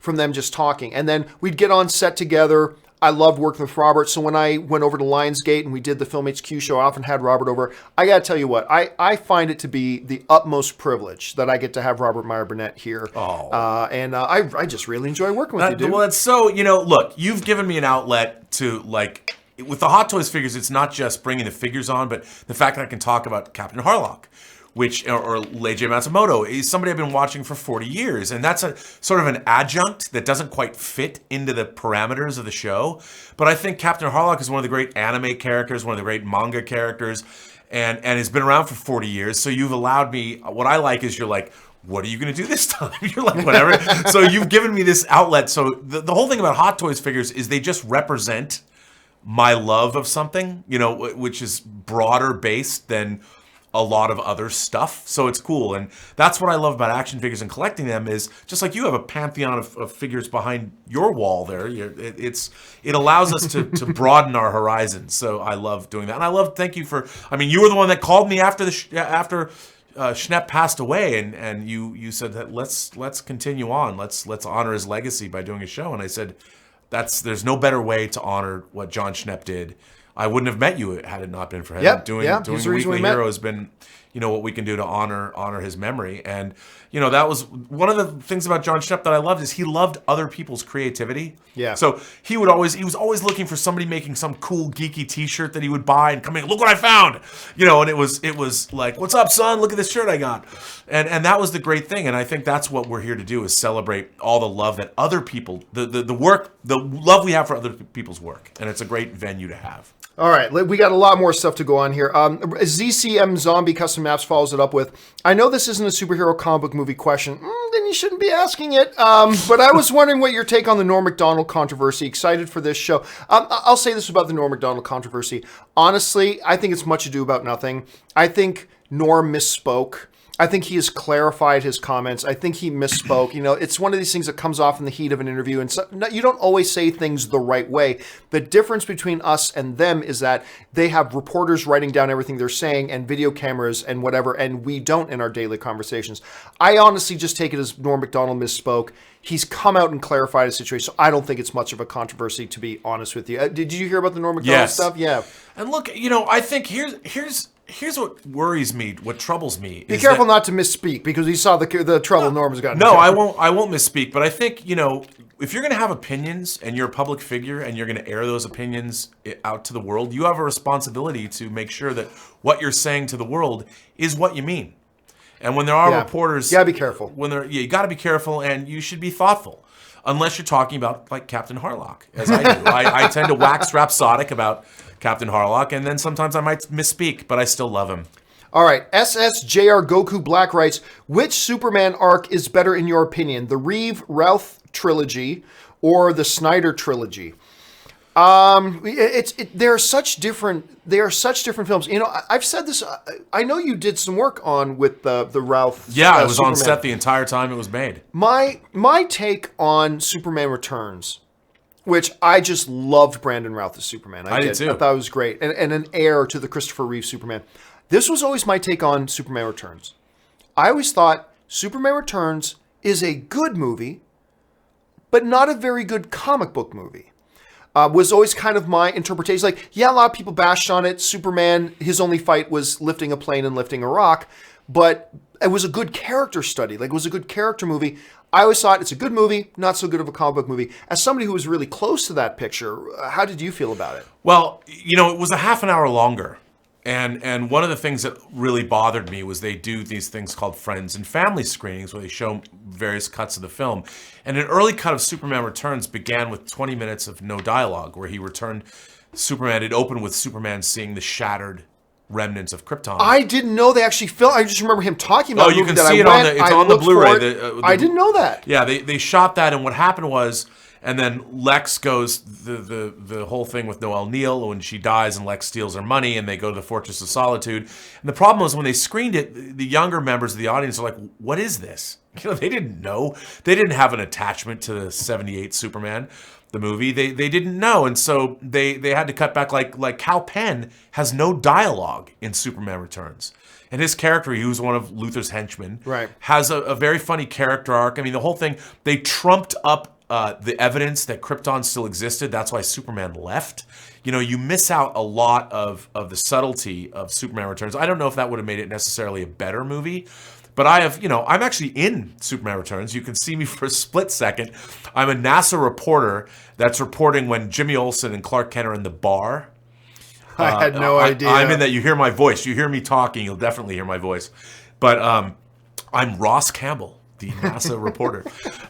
from them just talking. And then we'd get on set together. I loved working with Robert. So when I went over to Lionsgate and we did the Film HQ show, I often had Robert over. I got to tell you what, I find it to be the utmost privilege that I get to have Robert Meyer Burnett here. And I just really enjoy working with you, dude. Well, it's so, look, you've given me an outlet to, like, with the Hot Toys figures, it's not just bringing the figures on, but the fact that I can talk about Captain Harlock, or Leiji Matsumoto, is somebody I've been watching for 40 years. And that's a sort of an adjunct that doesn't quite fit into the parameters of the show. But I think Captain Harlock is one of the great anime characters, one of the great manga characters, and has been around for 40 years. So you've allowed me, what I like is you're like, what are you going to do this time? You're like, whatever. So you've given me this outlet. So the whole thing about Hot Toys figures is they just represent my love of something, which is broader based than a lot of other stuff. So it's cool. And that's what I love about action figures and collecting them, is just like you have a pantheon of figures behind your wall there. It allows us to broaden our horizons. So I love doing that. And thank you for, you were the one that called me after Schnepp passed away, and you said that let's continue on. Let's honor his legacy by doing a show. And I said, there's no better way to honor what John Schnepp did. I wouldn't have met you had it not been for him. Doing Weekly Hero has been, what we can do to honor his memory. And, that was one of the things about John Schnepp that I loved, is he loved other people's creativity. Yeah. So he was always looking for somebody making some cool geeky T-shirt that he would buy and come in, look what I found, and it was like, what's up, son? Look at this shirt I got. And that was the great thing. And I think that's what we're here to do, is celebrate all the love that other people, the love we have for other people's work. And it's a great venue to have. All right, we got a lot more stuff to go on here. ZCM Zombie Custom Maps follows it up with, I know this isn't a superhero comic book movie question, then you shouldn't be asking it, but I was wondering what your take on the Norm Macdonald controversy. Excited for this show. I'll say this about the Norm Macdonald controversy. Honestly, I think it's much ado about nothing. I think Norm misspoke. I think he has clarified his comments. I think he misspoke. It's one of these things that comes off in the heat of an interview, and you don't always say things the right way. The difference between us and them is that they have reporters writing down everything they're saying and video cameras and whatever, and we don't in our daily conversations. I honestly just take it as Norm Macdonald misspoke. He's come out and clarified the situation, so I don't think it's much of a controversy, to be honest with you. Did you hear about the Norm Macdonald stuff? Yeah. And look, I think here's what worries me, what troubles me. Be careful not to misspeak, because you saw the trouble Norm's gotten. No, I won't misspeak. But I think, if you're going to have opinions and you're a public figure and you're going to air those opinions out to the world, you have a responsibility to make sure that what you're saying to the world is what you mean. And when there are reporters, you gotta be careful. You got to be careful, and you should be thoughtful. Unless you're talking about, like, Captain Harlock, as I do. I tend to wax rhapsodic about Captain Harlock, and then sometimes I might misspeak, but I still love him. All right, SSJR Goku Black writes, which Superman arc is better in your opinion, the Reeve-Routh trilogy or the Snyder trilogy? They are such different films. I've said this. I know you did some work with the Routh. Yeah, I was Superman on set the entire time it was made. My take on Superman Returns, which I just loved Brandon Routh as Superman. I did too. I thought it was great, and an heir to the Christopher Reeve Superman. This was always my take on Superman Returns. I always thought Superman Returns is a good movie, but not a very good comic book movie. Was always kind of my interpretation. Like, a lot of people bashed on it. Superman, his only fight was lifting a plane and lifting a rock, but it was a good character study. Like, it was a good character movie. I always thought it's a good movie, not so good of a comic book movie. As somebody who was really close to that picture, how did you feel about it? Well, it was a half an hour longer. And one of the things that really bothered me was they do these things called friends and family screenings where they show various cuts of the film. And an early cut of Superman Returns began with 20 minutes of no dialogue, where he returned Superman. It opened with Superman seeing the shattered remnants of Krypton. I didn't know they actually filmed. I just remember him talking about it. Oh, you can see it on the Blu-ray. I didn't know that. Yeah, they shot that, and what happened was, And then Lex goes the whole thing with Noelle Neal when she dies and Lex steals her money and they go to the Fortress of Solitude. And the problem was when they screened it, the younger members of the audience are like, "What is this?" They didn't know. They didn't have an attachment to the '78 Superman, the movie. They didn't know, and so they had to cut back. Like Cal Penn has no dialogue in Superman Returns. And his character, he was one of Luthor's henchmen, right, has a very funny character arc. I mean, the whole thing, they trumped up the evidence that Krypton still existed. That's why Superman left. You miss out a lot of the subtlety of Superman Returns. I don't know if that would have made it necessarily a better movie, but I'm actually in Superman Returns. You can see me for a split second. I'm a NASA reporter that's reporting when Jimmy Olsen and Clark Kent are in the bar. I had no idea. I'm in that. You hear my voice. You hear me talking, you'll definitely hear my voice. But I'm Ross Campbell, the NASA reporter.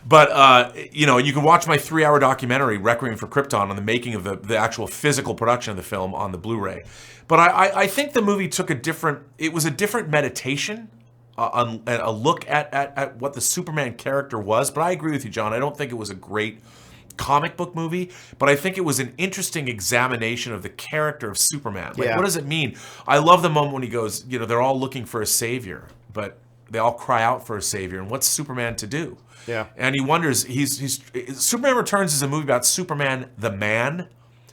But, you can watch my 3-hour documentary, Requiem for Krypton, on the making of the actual physical production of the film on the Blu-ray. But I think the movie took a different meditation, a look at what the Superman character was. But I agree with you, John. I don't think it was a great comic book movie, but I think it was an interesting examination of the character of Superman. What does it mean? I love the moment when he goes, they're all looking for a savior, but they all cry out for a savior. And what's Superman to do? Yeah. And he wonders, Superman Returns is a movie about Superman the man,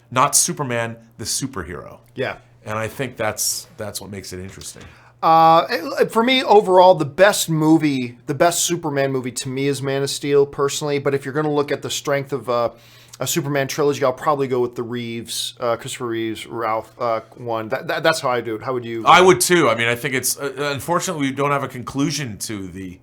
not Superman the superhero. Yeah. And I think that's what makes it interesting. For me, overall, the best Superman movie to me is Man of Steel, personally. But if you're going to look at the strength of a Superman trilogy, I'll probably go with the Christopher Reeves, Ralph one. That's how I do it. How would you? I would too. I mean, I think it's unfortunately we don't have a conclusion to the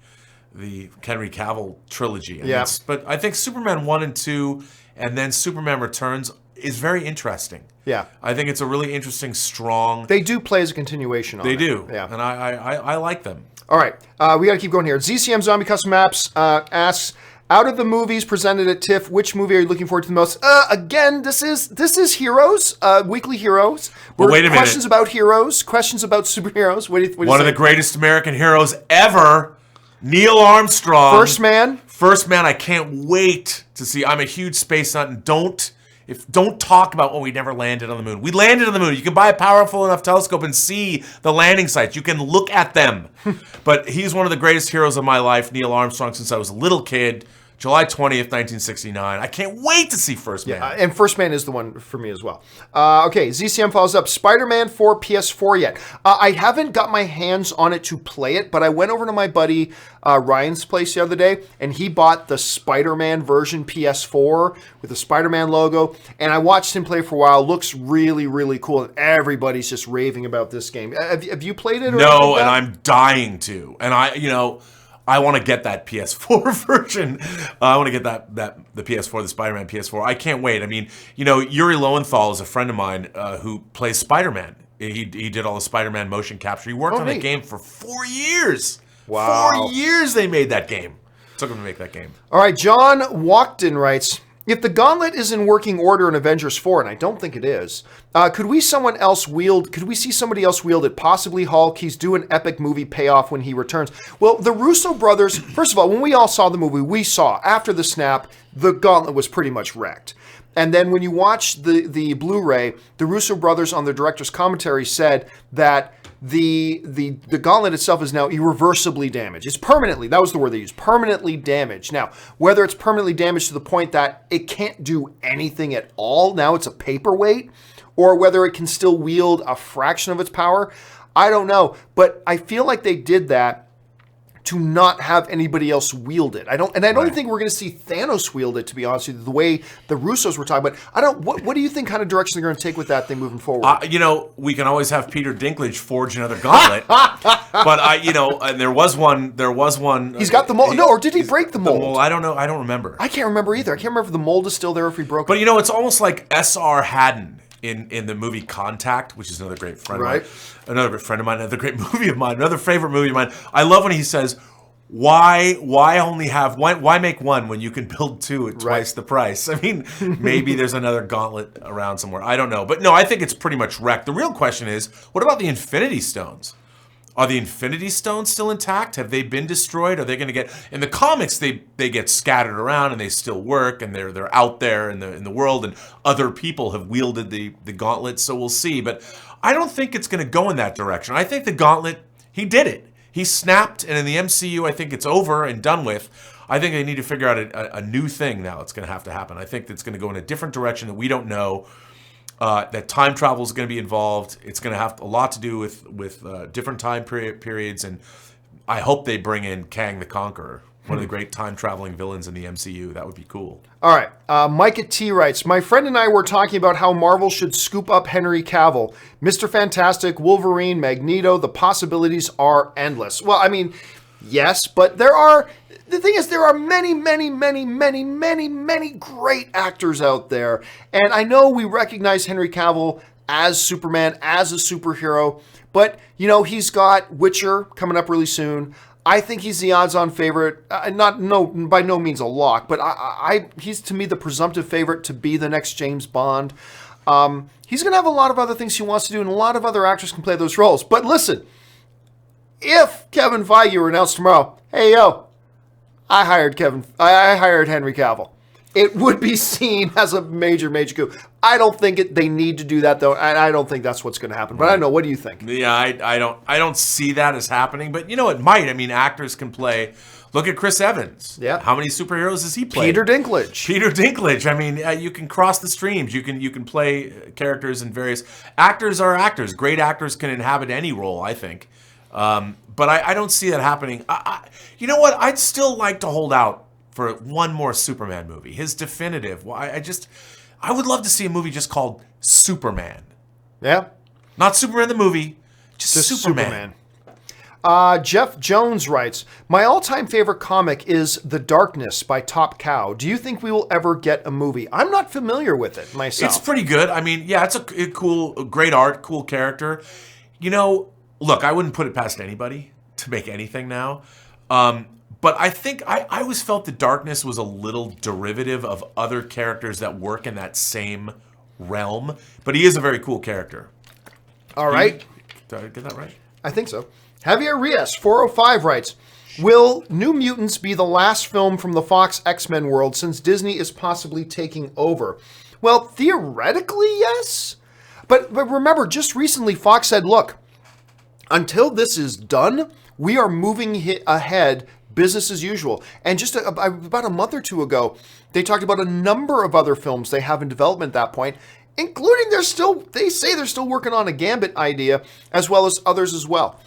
Henry Cavill trilogy. But I think Superman 1 and 2, and then Superman Returns is very interesting. Yeah. I think it's a really interesting, strong... They do play as a continuation on it. They do. Yeah. And I like them. All right. We got to keep going here. ZCM Zombie Custom Maps asks, out of the movies presented at TIFF, which movie are you looking forward to the most? Again, this is Heroes, Weekly Heroes. Well, wait a minute. Questions about heroes, questions about superheroes. What do you One of the greatest American heroes ever, Neil Armstrong. First Man, I can't wait to see. I'm a huge space nut, and don't talk about, we never landed on the moon. We landed on the moon. You can buy a powerful enough telescope and see the landing sites. You can look at them. But he's one of the greatest heroes of my life, Neil Armstrong, since I was a little kid. July 20th, 1969. I can't wait to see First Man. And First Man is the one for me as well. Okay, ZCM follows up. Spider-Man 4 PS4 yet. I haven't got my hands on it to play it, but I went over to my buddy Ryan's place the other day, and he bought the Spider-Man version PS4 with the Spider-Man logo, and I watched him play for a while. Looks really, really cool, and everybody's just raving about this game. Have you played it? No, and I'm dying to. And I want to get that PS4 version. I want to get the PS4, the Spider-Man PS4. I can't wait. I mean, Yuri Lowenthal is a friend of mine who plays Spider-Man. He did all the Spider-Man motion capture. He worked on that game for 4 years. Wow. 4 years they made that game. Took him to make that game. All right, John Walkden writes, if the gauntlet is in working order in Avengers 4, and I don't think it is, could we see somebody else wield it? Possibly Hulk. He's due an epic movie payoff when he returns. Well, the Russo brothers, first of all, when we all saw the movie, we saw, after the snap, the gauntlet was pretty much wrecked. And then when you watch the Blu-ray, the Russo brothers on their director's commentary said that the gauntlet itself is now irreversibly damaged. It's permanently, that was the word they used, permanently damaged. Now, whether it's permanently damaged to the point that it can't do anything at all, now it's a paperweight, or whether it can still wield a fraction of its power, I don't know. But I feel like they did that to not have anybody else wield it. I don't think we're going to see Thanos wield it, to be honest with you, the way the Russos were talking about. What do you think kind of direction they're going to take with that thing moving forward? We can always have Peter Dinklage forge another gauntlet. But and there was one. He's got the mold. Or did he break the mold? I don't know. I don't remember. I can't remember either. I can't remember if the mold is still there or if he broke it. But it's almost like S.R. Haddon in the movie Contact, which is another great friend of mine. Another friend of mine, another great movie of mine, another favorite movie of mine. I love when he says, why make one when you can build two at twice the price? I mean, maybe there's another gauntlet around somewhere. I don't know. But no, I think it's pretty much wrecked. The real question is, what about the Infinity Stones? Are the Infinity Stones still intact? Have they been destroyed? Are they going to get in the comics? They get scattered around and they still work and they're out there in the world and other people have wielded the gauntlet. So we'll see. But I don't think it's going to go in that direction. I think the gauntlet, he did it. He snapped, and in the MCU, I think it's over and done with. I think they need to figure out a new thing now. It's going to have to happen. I think it's going to go in a different direction that we don't know. That time travel is going to be involved. It's going to have a lot to do with different time periods, and I hope they bring in Kang the Conqueror, one of the great time traveling villains in the MCU. That would be cool. All right. Micah T writes, my friend and I were talking about how Marvel should scoop up Henry Cavill. Mr. Fantastic, Wolverine, Magneto, the possibilities are endless. Well, I mean, yes, but the thing is, there are many, many, many, many, many, many great actors out there. And I know we recognize Henry Cavill as Superman, as a superhero, but, he's got Witcher coming up really soon. I think he's the odds-on favorite. By no means a lock, but he's, to me, the presumptive favorite to be the next James Bond. He's going to have a lot of other things he wants to do, and a lot of other actors can play those roles. But listen, if Kevin Feige were announced tomorrow, hey, yo, I hired Henry Cavill, it would be seen as a major, major coup. I don't think they need to do that, though. I don't think that's what's going to happen. But I don't know. What do you think? Yeah, I don't see that as happening. But it might. I mean, actors can play. Look at Chris Evans. Yeah. How many superheroes has he played? Peter Dinklage. I mean, you can cross the streams. You can play characters in various. Actors are actors. Great actors can inhabit any role, I think. But I don't see that happening. You know what? I'd still like to hold out for one more Superman movie. His definitive. I would love to see a movie just called Superman. Yeah. Not Superman the movie, just Superman. Jeff Jones writes, my all-time favorite comic is The Darkness by Top Cow. Do you think we will ever get a movie? I'm not familiar with it myself. It's pretty good. I mean, yeah, it's a cool, great art, cool character. Look, I wouldn't put it past anybody to make anything now. But I think I always felt The Darkness was a little derivative of other characters that work in that same realm. But he is a very cool character. All right. Did I get that right? I think so. Javier Rios, 405, writes, will New Mutants be the last film from the Fox X-Men world since Disney is possibly taking over? Well, theoretically, yes. But remember, just recently Fox said, look, until this is done, we are moving ahead business as usual. And just about a month or two ago, they talked about a number of other films they have in development at that point, including they say they're still working on a Gambit idea, as well as others as well.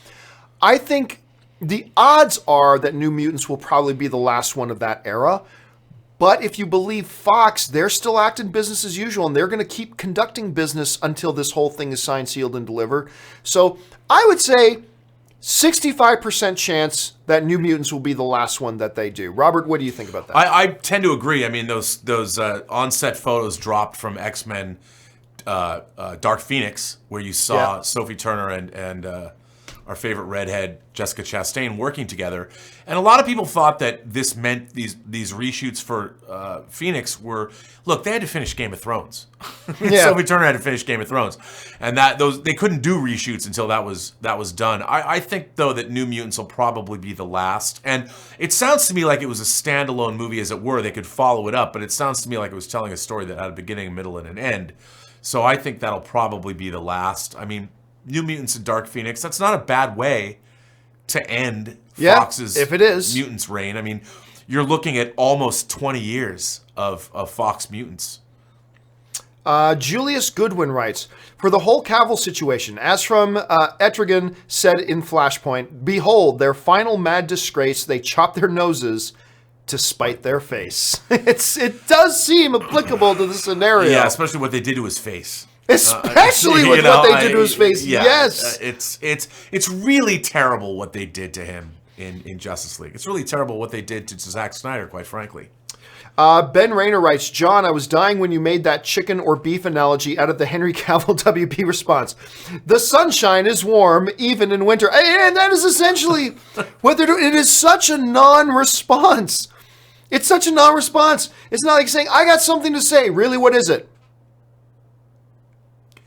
I think the odds are that New Mutants will probably be the last one of that era. But if you believe Fox, they're still acting business as usual, and they're going to keep conducting business until this whole thing is signed, sealed, and delivered. So I would say 65% chance that New Mutants will be the last one that they do. Robert, what do you think about that? I tend to agree. I mean, those on-set photos dropped from X-Men Dark Phoenix, where you saw Sophie Turner and our favorite redhead, Jessica Chastain, working together. And a lot of people thought that this meant these reshoots for Phoenix were, look, they had to finish Game of Thrones. Sophie Turner had to finish Game of Thrones. And they couldn't do reshoots until that was done. I think, though, that New Mutants will probably be the last. And it sounds to me like it was a standalone movie, as it were. They could follow it up, but it sounds to me like it was telling a story that had a beginning, a middle, and an end. So I think that'll probably be the last. I mean, New Mutants and Dark Phoenix, that's not a bad way to end Fox's if it is. Mutants reign. I mean, you're looking at almost 20 years of Fox Mutants. Julius Goodwin writes, for the whole Cavill situation, as from Etrigan said in Flashpoint, behold, their final mad disgrace, they chop their noses to spite their face. It does seem applicable to the scenario. Yeah, especially what they did to his face. Especially with what they did to his face. Yeah, yes. It's really terrible what they did to him in Justice League. It's really terrible what they did to Zack Snyder, quite frankly. Ben Rayner writes, John, I was dying when you made that chicken or beef analogy out of the Henry Cavill WP response. The sunshine is warm, even in winter. And that is essentially what they're doing. It is such a non-response. It's such a non-response. It's not like saying, I got something to say. Really, what is it?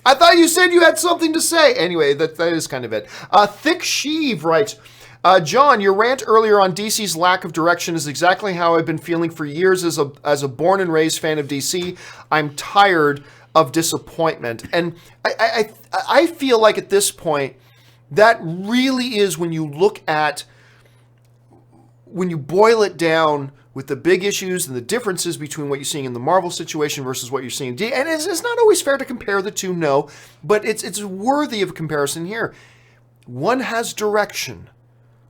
I thought you said you had something to say. Anyway, that is kind of it. Thick Sheev writes, John, your rant earlier on DC's lack of direction is exactly how I've been feeling for years as a born and raised fan of DC. I'm tired of disappointment. And I feel like at this point, that really is when you boil it down with the big issues and the differences between what you're seeing in the Marvel situation versus what you're seeing in DC. And it's not always fair to compare the two, no, but it's worthy of comparison here. One has direction.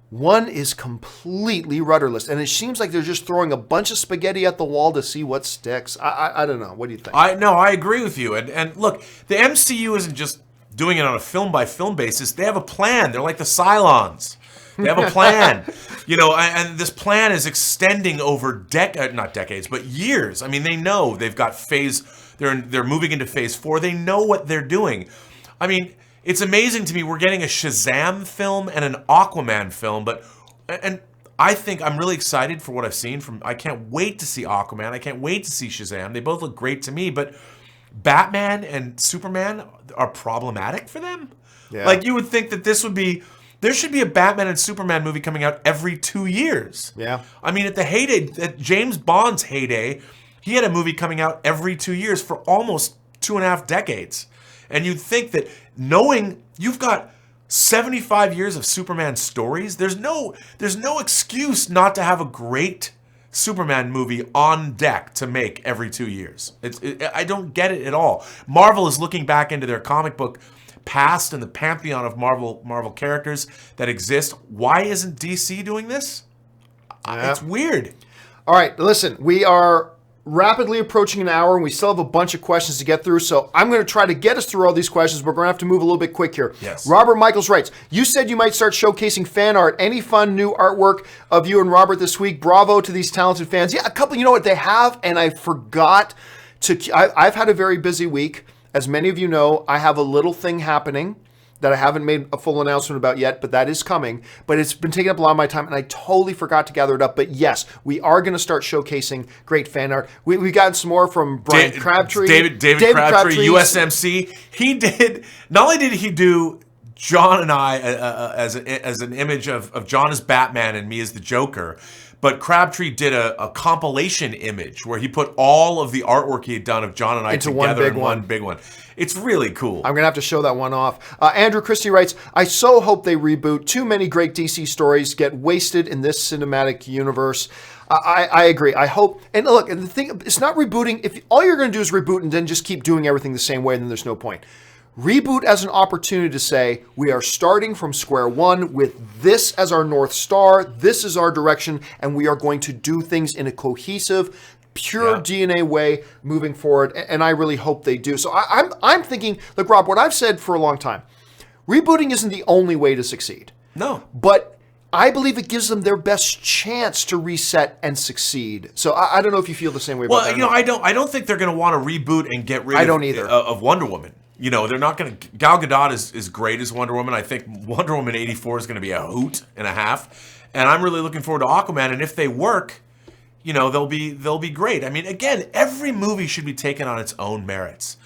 One is completely rudderless, and it seems like they're just throwing a bunch of spaghetti at the wall to see what sticks. I don't know. What do you think? I agree with you. And look, the MCU isn't just doing it on a film-by-film basis. They have a plan. They're like the Cylons. They have a plan. And this plan is extending over not decades, but years. I mean, they know they've got they're moving into phase 4. They know what they're doing. I mean, it's amazing to me. We're getting a Shazam film and an Aquaman film, and I think I'm really excited for what I've seen I can't wait to see Aquaman. I can't wait to see Shazam. They both look great to me, but Batman and Superman are problematic for them. Yeah. Like, you would think that there should be a Batman and Superman movie coming out every 2 years. Yeah. I mean, at James Bond's heyday, he had a movie coming out every 2 years for almost 2.5 decades. And you'd think that knowing you've got 75 years of Superman stories, there's no excuse not to have a great Superman movie on deck to make every 2 years. I don't get it at all. Marvel is looking back into their comic book past and the pantheon of Marvel characters that exist. Why isn't DC doing this? Yeah. It's weird. All right, listen, we are rapidly approaching an hour, and we still have a bunch of questions to get through, so I'm going to try to get us through all these questions. We're going to have to move a little bit quick here. Yes. Robert Michaels writes, you said you might start showcasing fan art. Any fun new artwork of you and Robert this week? Bravo to these talented fans. Yeah, a couple. You know what? They have, and I forgot to... I've had a very busy week. As many of you know, I have a little thing happening that I haven't made a full announcement about yet, but that is coming. But it's been taking up a lot of my time, and I totally forgot to gather it up. But yes, we are going to start showcasing great fan art. We got some more from Brian Crabtree. David Crabtree, USMC. He did, not only did he do John and I as an image of John as Batman and me as the Joker, but Crabtree did a compilation image where he put all of the artwork he had done of John and I together in one big one. It's really cool. I'm going to have to show that one off. Andrew Christie writes, I so hope they reboot. Too many great DC stories get wasted in this cinematic universe. I agree. I hope. And look, and the thing, it's not rebooting. If all you're going to do is reboot and then just keep doing everything the same way, then there's no point. Reboot as an opportunity to say, we are starting from square one with this as our North Star, this is our direction, and we are going to do things in a cohesive, pure DNA way moving forward, and I really hope they do. So I'm thinking, look, Rob, what I've said for a long time, rebooting isn't the only way to succeed. No. But I believe it gives them their best chance to reset and succeed. So I don't know if you feel the same way about that. Well, I don't think they're going to want to reboot and get rid of Wonder Woman. You know, they're not going to... Gal Gadot is great as Wonder Woman. I think Wonder Woman 84 is going to be a hoot and a half. And I'm really looking forward to Aquaman. And if they work, you know, they'll be great. I mean, again, every movie should be taken on its own merits.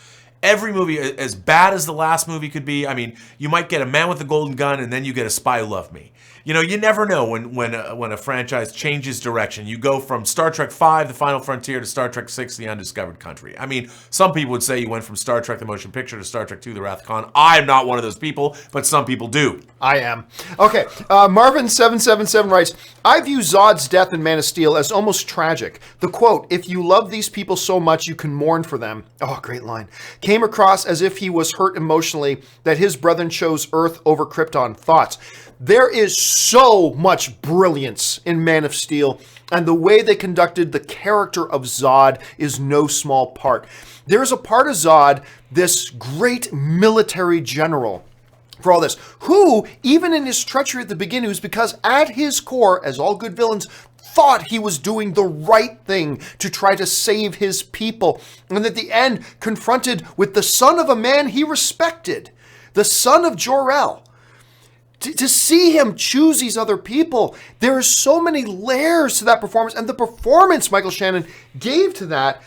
Every movie, as bad as the last movie could be, I mean, you might get A Man with a Golden Gun and then you get A Spy Who Loved Me. You know, you never know when a franchise changes direction. You go from Star Trek V, The Final Frontier, to Star Trek VI, The Undiscovered Country. I mean, some people would say you went from Star Trek the Motion Picture to Star Trek II, The Wrath of Khan. I'm not one of those people, but some people do. I am. Okay, Marvin777 writes, I view Zod's death in Man of Steel as almost tragic. The quote, if you love these people so much, you can mourn for them. Oh, great line. Came across as if he was hurt emotionally that his brethren chose Earth over Krypton. Thoughts? There is so much brilliance in Man of Steel, and the way they conducted the character of Zod is no small part. There's a part of Zod, this great military general, for all this, who, even in his treachery at the beginning, was because at his core, as all good villains, thought he was doing the right thing to try to save his people, and at the end, confronted with the son of a man he respected, the son of Jor-El. To see him choose these other people, there are so many layers to that performance, and the performance Michael Shannon gave to that,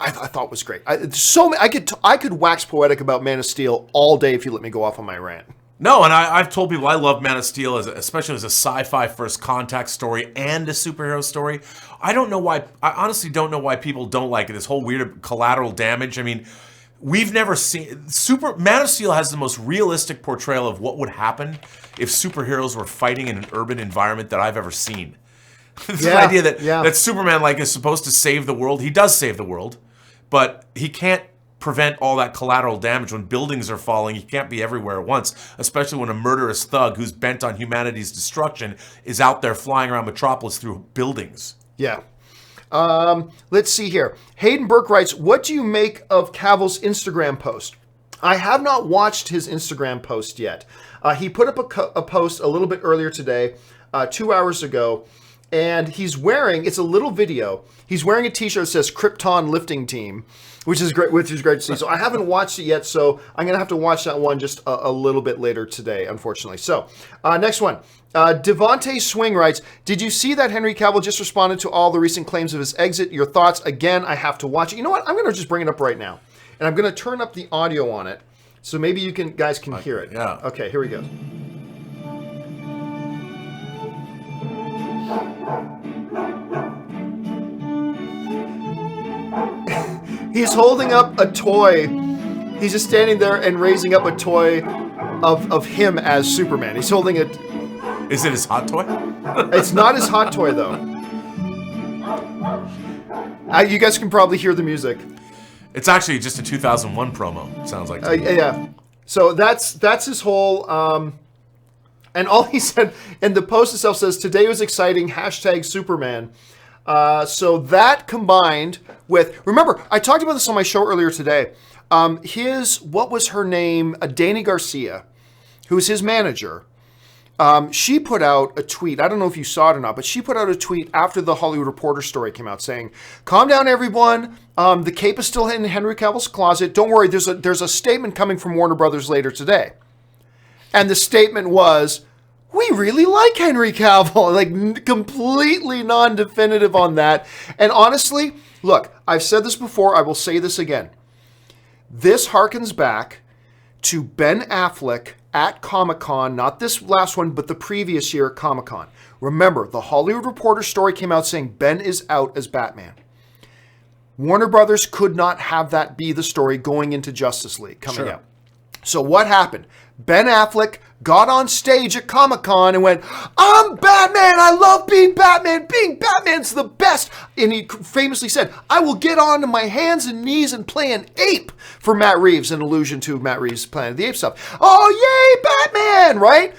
I thought was great. I could wax poetic about Man of Steel all day if you let me go off on my rant. No, and I've told people I love Man of Steel, especially as a sci-fi first contact story and a superhero story. I honestly don't know why people don't like it. This whole weird collateral damage. I mean, we've never seen... Man of Steel has the most realistic portrayal of what would happen if superheroes were fighting in an urban environment that I've ever seen. This idea that Superman is supposed to save the world. He does save the world, but he can't prevent all that collateral damage. When buildings are falling, he can't be everywhere at once, especially when a murderous thug who's bent on humanity's destruction is out there flying around Metropolis through buildings. Yeah. Let's see here. Hayden Burke writes, what do you make of Cavill's Instagram post? I have not watched his Instagram post yet. He put up a post a little bit earlier today, 2 hours ago, and he's wearing, it's a little video, he's wearing a t-shirt that says Krypton Lifting Team, which is great to see. So I haven't watched it yet, so I'm going to have to watch that one just a little bit later today, unfortunately. So, next one. Devontae Swing writes, did you see that Henry Cavill just responded to all the recent claims of his exit? Your thoughts? Again, I have to watch it. You know what? I'm going to just bring it up right now. And I'm going to turn up the audio on it, so maybe you guys can hear it. Yeah. Okay, here we go. He's holding up a toy. He's just standing there and raising up a toy of him as Superman. He's holding it. Is it his hot toy? It's not his hot toy, though. You guys can probably hear the music. It's actually just a 2001 promo. Sounds like. Yeah. So that's his whole. And all he said, and the post itself says, today was exciting, #Superman. So that combined with, remember, I talked about this on my show earlier today. What was her name? Dani Garcia, who's his manager. She put out a tweet. I don't know if you saw it or not, but she put out a tweet after the Hollywood Reporter story came out saying, calm down, everyone. The cape is still in Henry Cavill's closet. Don't worry. There's a statement coming from Warner Brothers later today. And the statement was, we really like Henry Cavill. Like, completely non-definitive on that. And honestly, look, I've said this before. I will say this again. This harkens back to Ben Affleck at Comic-Con, not this last one, but the previous year at Comic-Con. Remember, the Hollywood Reporter story came out saying Ben is out as Batman. Warner Brothers could not have that be the story going into Justice League coming out. So what happened? Ben Affleck got on stage at Comic-Con and went, I'm Batman! I love being Batman! Being Batman's the best! And he famously said, I will get on my hands and knees and play an ape for Matt Reeves, an allusion to Matt Reeves' Planet of the Apes stuff. Oh, yay, Batman! Right?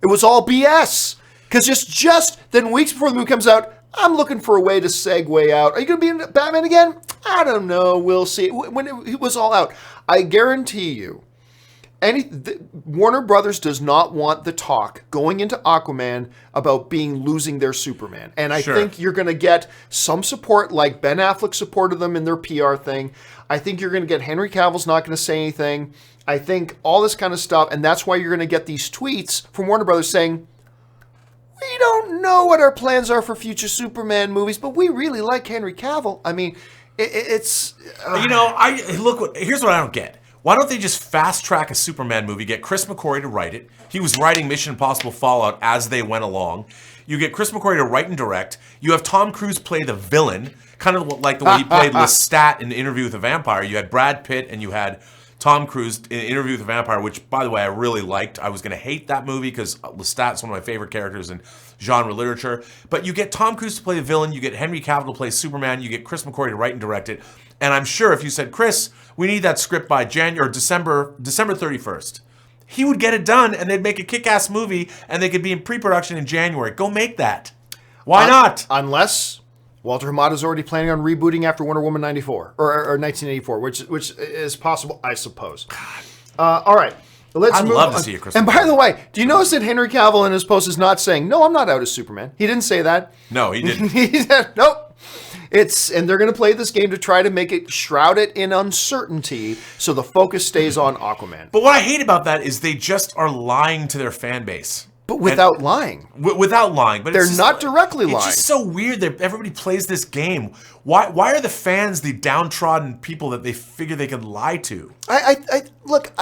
It was all BS. Because just then weeks before the movie comes out, I'm looking for a way to segue out. Are you going to be in Batman again? I don't know. We'll see. When it was all out, I guarantee you, Warner Brothers does not want the talk going into Aquaman about losing their Superman. And I think you're going to get some support, like Ben Affleck supported them in their PR thing. I think you're going to get Henry Cavill's not going to say anything. I think all this kind of stuff. And that's why you're going to get these tweets from Warner Brothers saying, we don't know what our plans are for future Superman movies, but we really like Henry Cavill. I mean, it's... here's what I don't get. Why don't they just fast track a Superman movie, get Chris McQuarrie to write it? He was writing Mission Impossible Fallout as they went along. You get Chris McQuarrie to write and direct. You have Tom Cruise play the villain, kind of like the way he played Lestat in Interview with a Vampire. You had Brad Pitt and you had Tom Cruise in Interview with a Vampire, which, by the way, I really liked. I was going to hate that movie because Lestat's one of my favorite characters in genre literature. But you get Tom Cruise to play the villain. You get Henry Cavill to play Superman. You get Chris McQuarrie to write and direct it. And I'm sure if you said, Chris, we need that script by December 31st, he would get it done and they'd make a kick-ass movie and they could be in pre-production in January. Go make that. Why not? Unless Walter Hamada's already planning on rebooting after Wonder Woman 94 or 1984, which is possible, I suppose. All right. I'd love to see a Chris. And by the way, do you notice that Henry Cavill in his post is not saying, no, I'm not out as Superman? He didn't say that. No, he didn't. He said, nope. And they're going to play this game to try to make it shroud it in uncertainty so the focus stays on Aquaman. But what I hate about that is they just are lying to their fan base. But without lying. Without lying. But they're not directly lying. It's just so weird that everybody plays this game. Why are the fans the downtrodden people that they figure they can lie to? Look.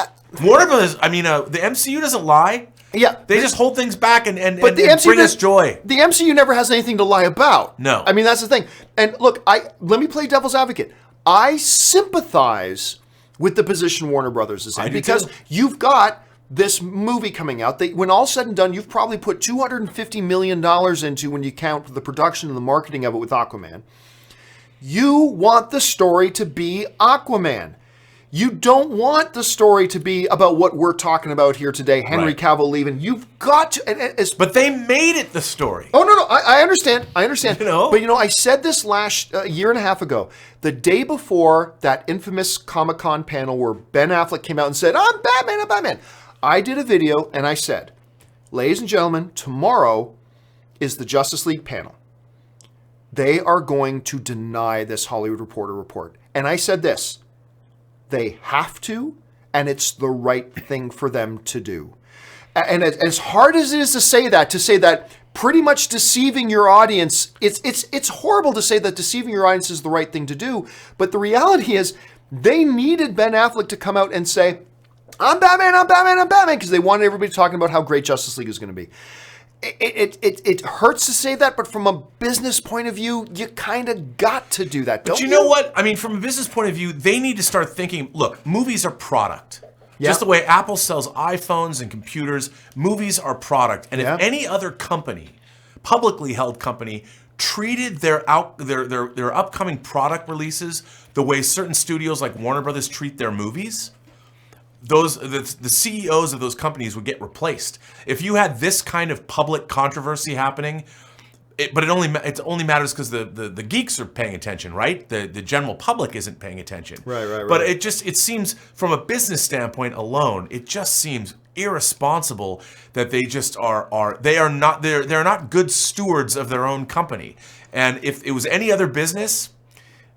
Warner Brothers, the MCU doesn't lie. Yeah. They just hold things back and MCU bring us joy. The MCU never has anything to lie about. No. I mean, that's the thing. And look, let me play devil's advocate. I sympathize with the position Warner Brothers is in because you've got this movie coming out. When all's said and done, you've probably put $250 million into when you count the production and the marketing of it with Aquaman. You want the story to be Aquaman. You don't want the story to be about what we're talking about here today, Henry Cavill leaving. You've got to... But they made it the story. Oh, no, I understand. But, I said this last year and a half ago, the day before that infamous Comic-Con panel where Ben Affleck came out and said, I'm Batman. I did a video and I said, ladies and gentlemen, tomorrow is the Justice League panel. They are going to deny this Hollywood Reporter report. And I said this, they have to, and it's the right thing for them to do. And as hard as it is to say that pretty much deceiving your audience, it's horrible to say that deceiving your audience is the right thing to do. But the reality is they needed Ben Affleck to come out and say, I'm Batman, because they wanted everybody talking about how great Justice League is going to be. It hurts to say that, but from a business point of view, you kind of got to do that, don't you? But you know what? I mean, from a business point of view, they need to start thinking, look, movies are product. Yep. Just the way Apple sells iPhones and computers, movies are product. And if any other company, publicly held company, treated their upcoming product releases the way certain studios like Warner Brothers treat their movies, the CEOs of those companies would get replaced. If you had this kind of public controversy happening, it only matters because the geeks are paying attention, right? The general public isn't paying attention. Right. But it seems from a business standpoint alone, it just seems irresponsible that they just they're not good stewards of their own company. And if it was any other business,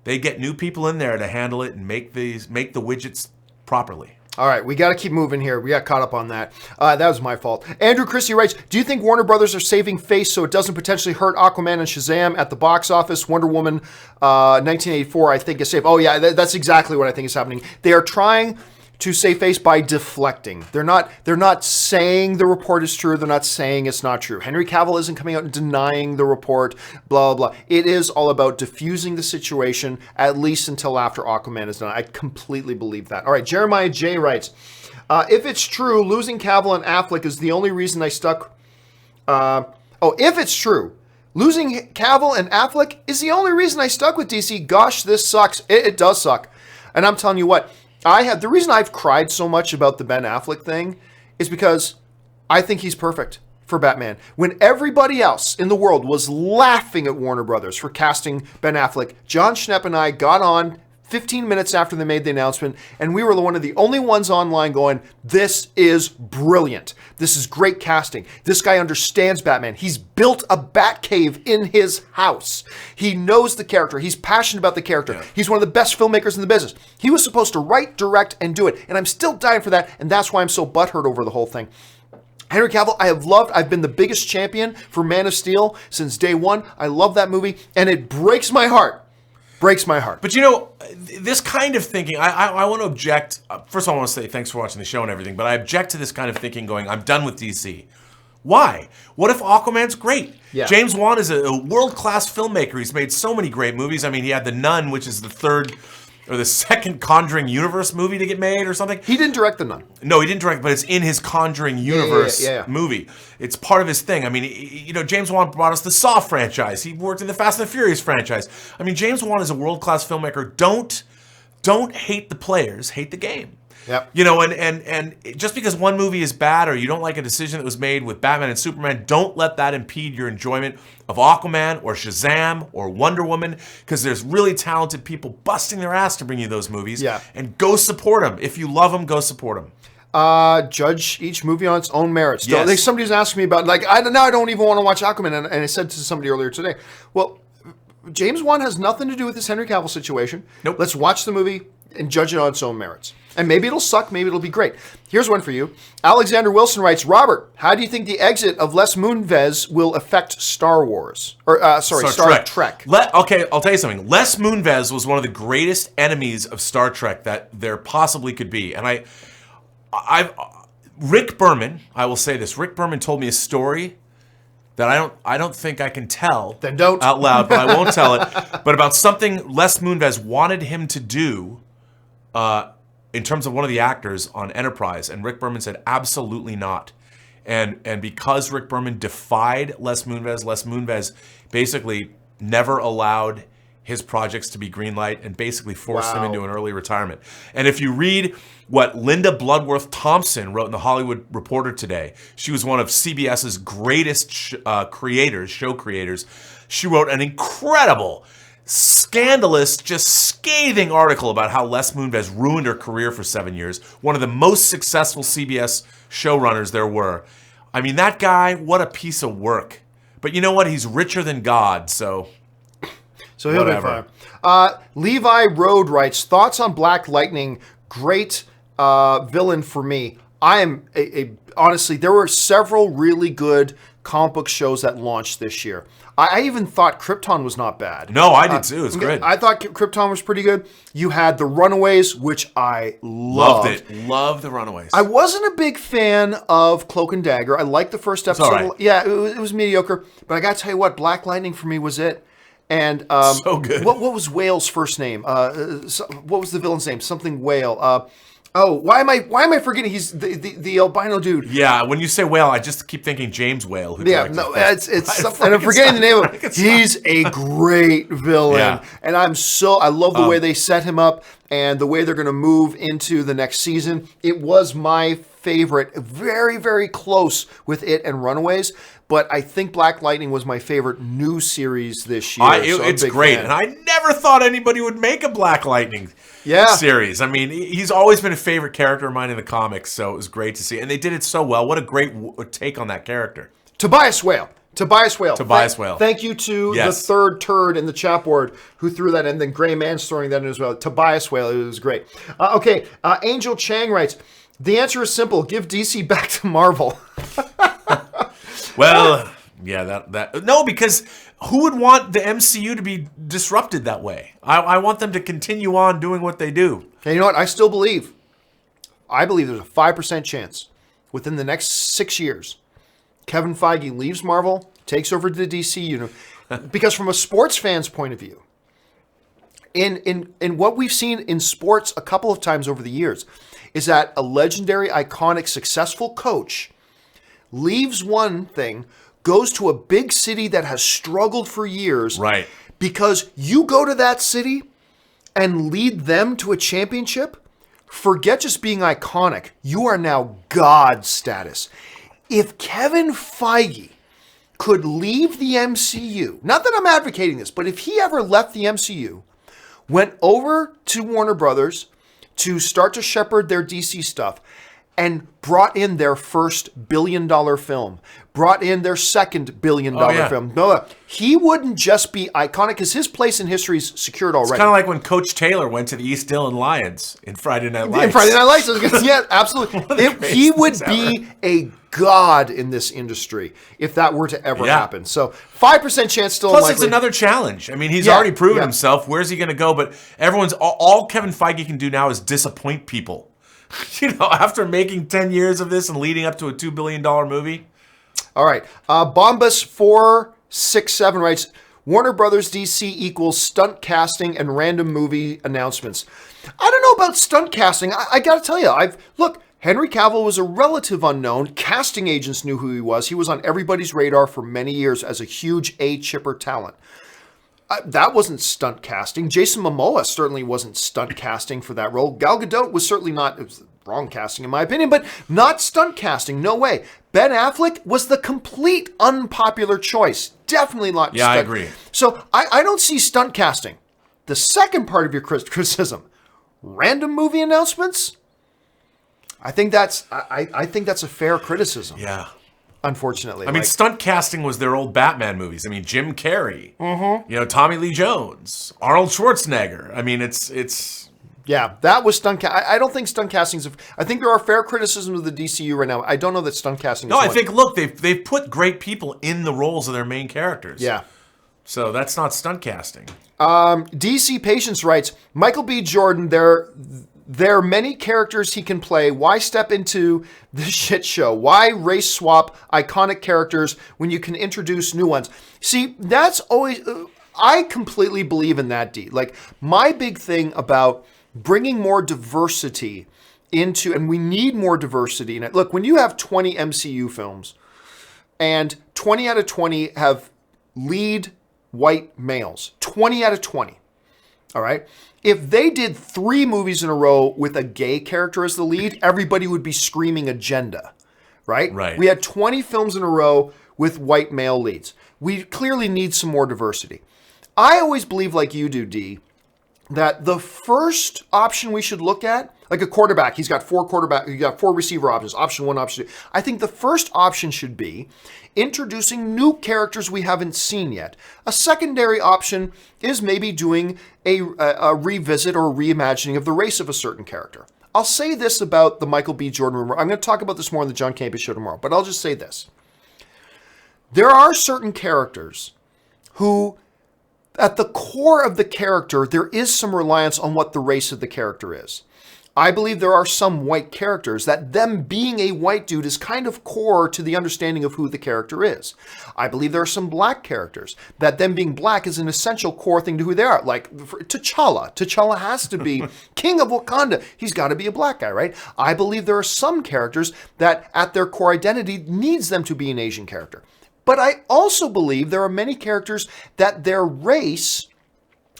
they get new people in there to handle it and make the widgets properly. All right, we got to keep moving here. We got caught up on that. That was my fault. Andrew Christie writes, do you think Warner Brothers are saving face so it doesn't potentially hurt Aquaman and Shazam at the box office? Wonder Woman 1984, I think, is safe. Oh, yeah, that's exactly what I think is happening. They are trying to save face by deflecting. They're not saying the report is true. They're not saying it's not true. Henry Cavill isn't coming out and denying the report, blah, blah, blah. It is all about diffusing the situation, at least until after Aquaman is done. I completely believe that. All right, Jeremiah J. writes, if it's true, losing Cavill and Affleck is the only reason I stuck... if it's true, losing Cavill and Affleck is the only reason I stuck with DC. Gosh, this sucks. It does suck. And I'm telling you what, the reason I've cried so much about the Ben Affleck thing is because I think he's perfect for Batman. When everybody else in the world was laughing at Warner Brothers for casting Ben Affleck, John Schnepp and I got on 15 minutes after they made the announcement, and we were one of the only ones online going, this is brilliant. This is great casting. This guy understands Batman. He's built a Batcave in his house. He knows the character. He's passionate about the character. Yeah. He's one of the best filmmakers in the business. He was supposed to write, direct, and do it, and I'm still dying for that, and that's why I'm so butthurt over the whole thing. Henry Cavill, I've been the biggest champion for Man of Steel since day one. I love that movie, and it breaks my heart. Breaks my heart. But you know, this kind of thinking, I want to object. First of all, I want to say thanks for watching the show and everything, but I object to this kind of thinking going, I'm done with DC. Why? What if Aquaman's great? Yeah. James Wan is a world-class filmmaker. He's made so many great movies. I mean, he had The Nun, which is the third or the second Conjuring universe movie to get made or something. He didn't direct The Nun. No, he didn't direct, but it's in his Conjuring universe movie. It's part of his thing. I mean, you know, James Wan brought us the Saw franchise. He worked in the Fast and the Furious franchise. I mean, James Wan is a world-class filmmaker. Don't hate the players, hate the game. Yep. You know, and just because one movie is bad or you don't like a decision that was made with Batman and Superman, don't let that impede your enjoyment of Aquaman or Shazam or Wonder Woman, because there's really talented people busting their ass to bring you those movies. Yeah. And go support them. If you love them, go support them. Judge each movie on its own merits. Yes. Somebody's asking me about, like, I don't even want to watch Aquaman, and I said to somebody earlier today, well, James Wan has nothing to do with this Henry Cavill situation. Nope. Let's watch the movie and judge it on its own merits. And maybe it'll suck, maybe it'll be great. Here's one for you. Alexander Wilson writes, Robert, how do you think the exit of Les Moonves will affect Star Wars? Star Trek. Okay, I'll tell you something. Les Moonves was one of the greatest enemies of Star Trek that there possibly could be. And Rick Berman, I will say this, Rick Berman told me a story that I don't think I can tell Then don't. out loud, but I won't tell it. But about something Les Moonves wanted him to do in terms of one of the actors on Enterprise, and Rick Berman said absolutely not. And because Rick Berman defied Les Moonves basically never allowed his projects to be greenlight and basically forced him into an early retirement. And if you read what Linda Bloodworth Thompson wrote in The Hollywood Reporter today, she was one of CBS's greatest show creators. She wrote an incredible, scandalous, just scathing article about how Les Moonves ruined her career for 7 years. One of the most successful CBS showrunners there were. I mean, that guy, what a piece of work. But you know what? He's richer than God, so he'll be fine. Levi Road writes, thoughts on Black Lightning, great villain for me. I am honestly, there were several really good comic book shows that launched this year. I even thought Krypton was not bad. No, I did too. It was good. I thought Krypton was pretty good. You had The Runaways, which I loved. Loved it. Loved The Runaways. I wasn't a big fan of Cloak and Dagger. I liked the first episode. all right. Yeah, it was mediocre. But I got to tell you what, Black Lightning for me was it. And so good. What was Whale's first name? What was the villain's name? Something Whale. Why am I forgetting? He's the albino dude. Yeah, when you say Whale, I just keep thinking James Whale. Who Yeah, no, it's something, and I'm forgetting the name of it. He's a great villain, and I love the way they set him up and the way they're going to move into the next season. It was my favorite, very, very close with it and Runaways, but I think Black Lightning was my favorite new series this year. It's great, and I never thought anybody would make a Black Lightning series. I mean, he's always been a favorite character of mine in the comics, so it was great to see. And they did it so well. What a great take on that character. Tobias Whale. Whale. Thank you to the third turd in the chat board who threw that in. Then Gray Man's throwing that in as well. Tobias Whale. It was great. Angel Chang writes, the answer is simple. Give DC back to Marvel. Well, yeah, no, because who would want the MCU to be disrupted that way? I want them to continue on doing what they do. And you know what? I believe there's a 5% chance within the next 6 years, Kevin Feige leaves Marvel, takes over the DC because from a sports fan's point of view, in what we've seen in sports a couple of times over the years, is that a legendary, iconic, successful coach leaves one thing, goes to a big city that has struggled for years. Right. Because you go to that city and lead them to a championship, forget just being iconic. You are now God status. If Kevin Feige could leave the MCU, not that I'm advocating this, but if he ever left the MCU, went over to Warner Brothers to start to shepherd their DC stuff, and brought in their first billion-dollar film, brought in their second billion-dollar film. No, he wouldn't just be iconic because his place in history is secured already. It's kind of like when Coach Taylor went to the East Dillon Lions in Friday Night Lights. In Friday Night Lights, yeah, absolutely. He would be a god in this industry if that were to ever happen. So 5% chance still Plus, unlikely. it's another challenge. I mean, he's already proven himself. Where's he going to go? But all Kevin Feige can do now is disappoint people. After making 10 years of this and leading up to a $2 billion movie. All right. Bombus467 writes, Warner Brothers DC equals stunt casting and random movie announcements. I don't know about stunt casting. I got to tell you, Henry Cavill was a relative unknown. Casting agents knew who he was. He was on everybody's radar for many years as a huge A-chipper talent. That wasn't stunt casting. Jason Momoa certainly wasn't stunt casting for that role. Gal Gadot was certainly not, it was wrong casting in my opinion, but not stunt casting, no way. Ben Affleck was the complete unpopular choice. Definitely not stunt. I agree. So I don't see stunt casting. The second part of your criticism, random movie announcements, I think that's a fair criticism. Yeah. Unfortunately. I mean, stunt casting was their old Batman movies. I mean, Jim Carrey, Tommy Lee Jones, Arnold Schwarzenegger. I mean, it's Yeah, that was stunt casting. I don't think stunt casting's... I think there are fair criticisms of the DCU right now. I don't know that stunt casting is No, I one. think, look, they've put great people in the roles of their main characters. Yeah. So that's not stunt casting. DC Patience writes, Michael B. Jordan, there are many characters he can play. Why step into the shit show? Why race swap iconic characters when you can introduce new ones? See, that's always... I completely believe in that, D. Like, my big thing about bringing more diversity into... And we need more diversity in it. Look, when you have 20 MCU films and 20 out of 20 have lead white males, 20 out of 20, all right? If they did 3 movies in a row with a gay character as the lead, everybody would be screaming agenda, right? Right. We had 20 films in a row with white male leads. We clearly need some more diversity. I always believe, like you do, D, that the first option we should look at, like a quarterback, he's got 4 receiver options, option 1, option 2. I think the first option should be introducing new characters we haven't seen yet. A secondary option is maybe doing a revisit or reimagining of the race of a certain character. I'll say this about the Michael B. Jordan rumor. I'm going to talk about this more on the John Campea show tomorrow, but I'll just say this. There are certain characters who, at the core of the character, there is some reliance on what the race of the character is. I believe there are some white characters that them being a white dude is kind of core to the understanding of who the character is. I believe there are some black characters that them being black is an essential core thing to who they are. Like T'Challa. T'Challa has to be king of Wakanda. He's got to be a black guy, right? I believe there are some characters that at their core identity needs them to be an Asian character. But I also believe there are many characters that their race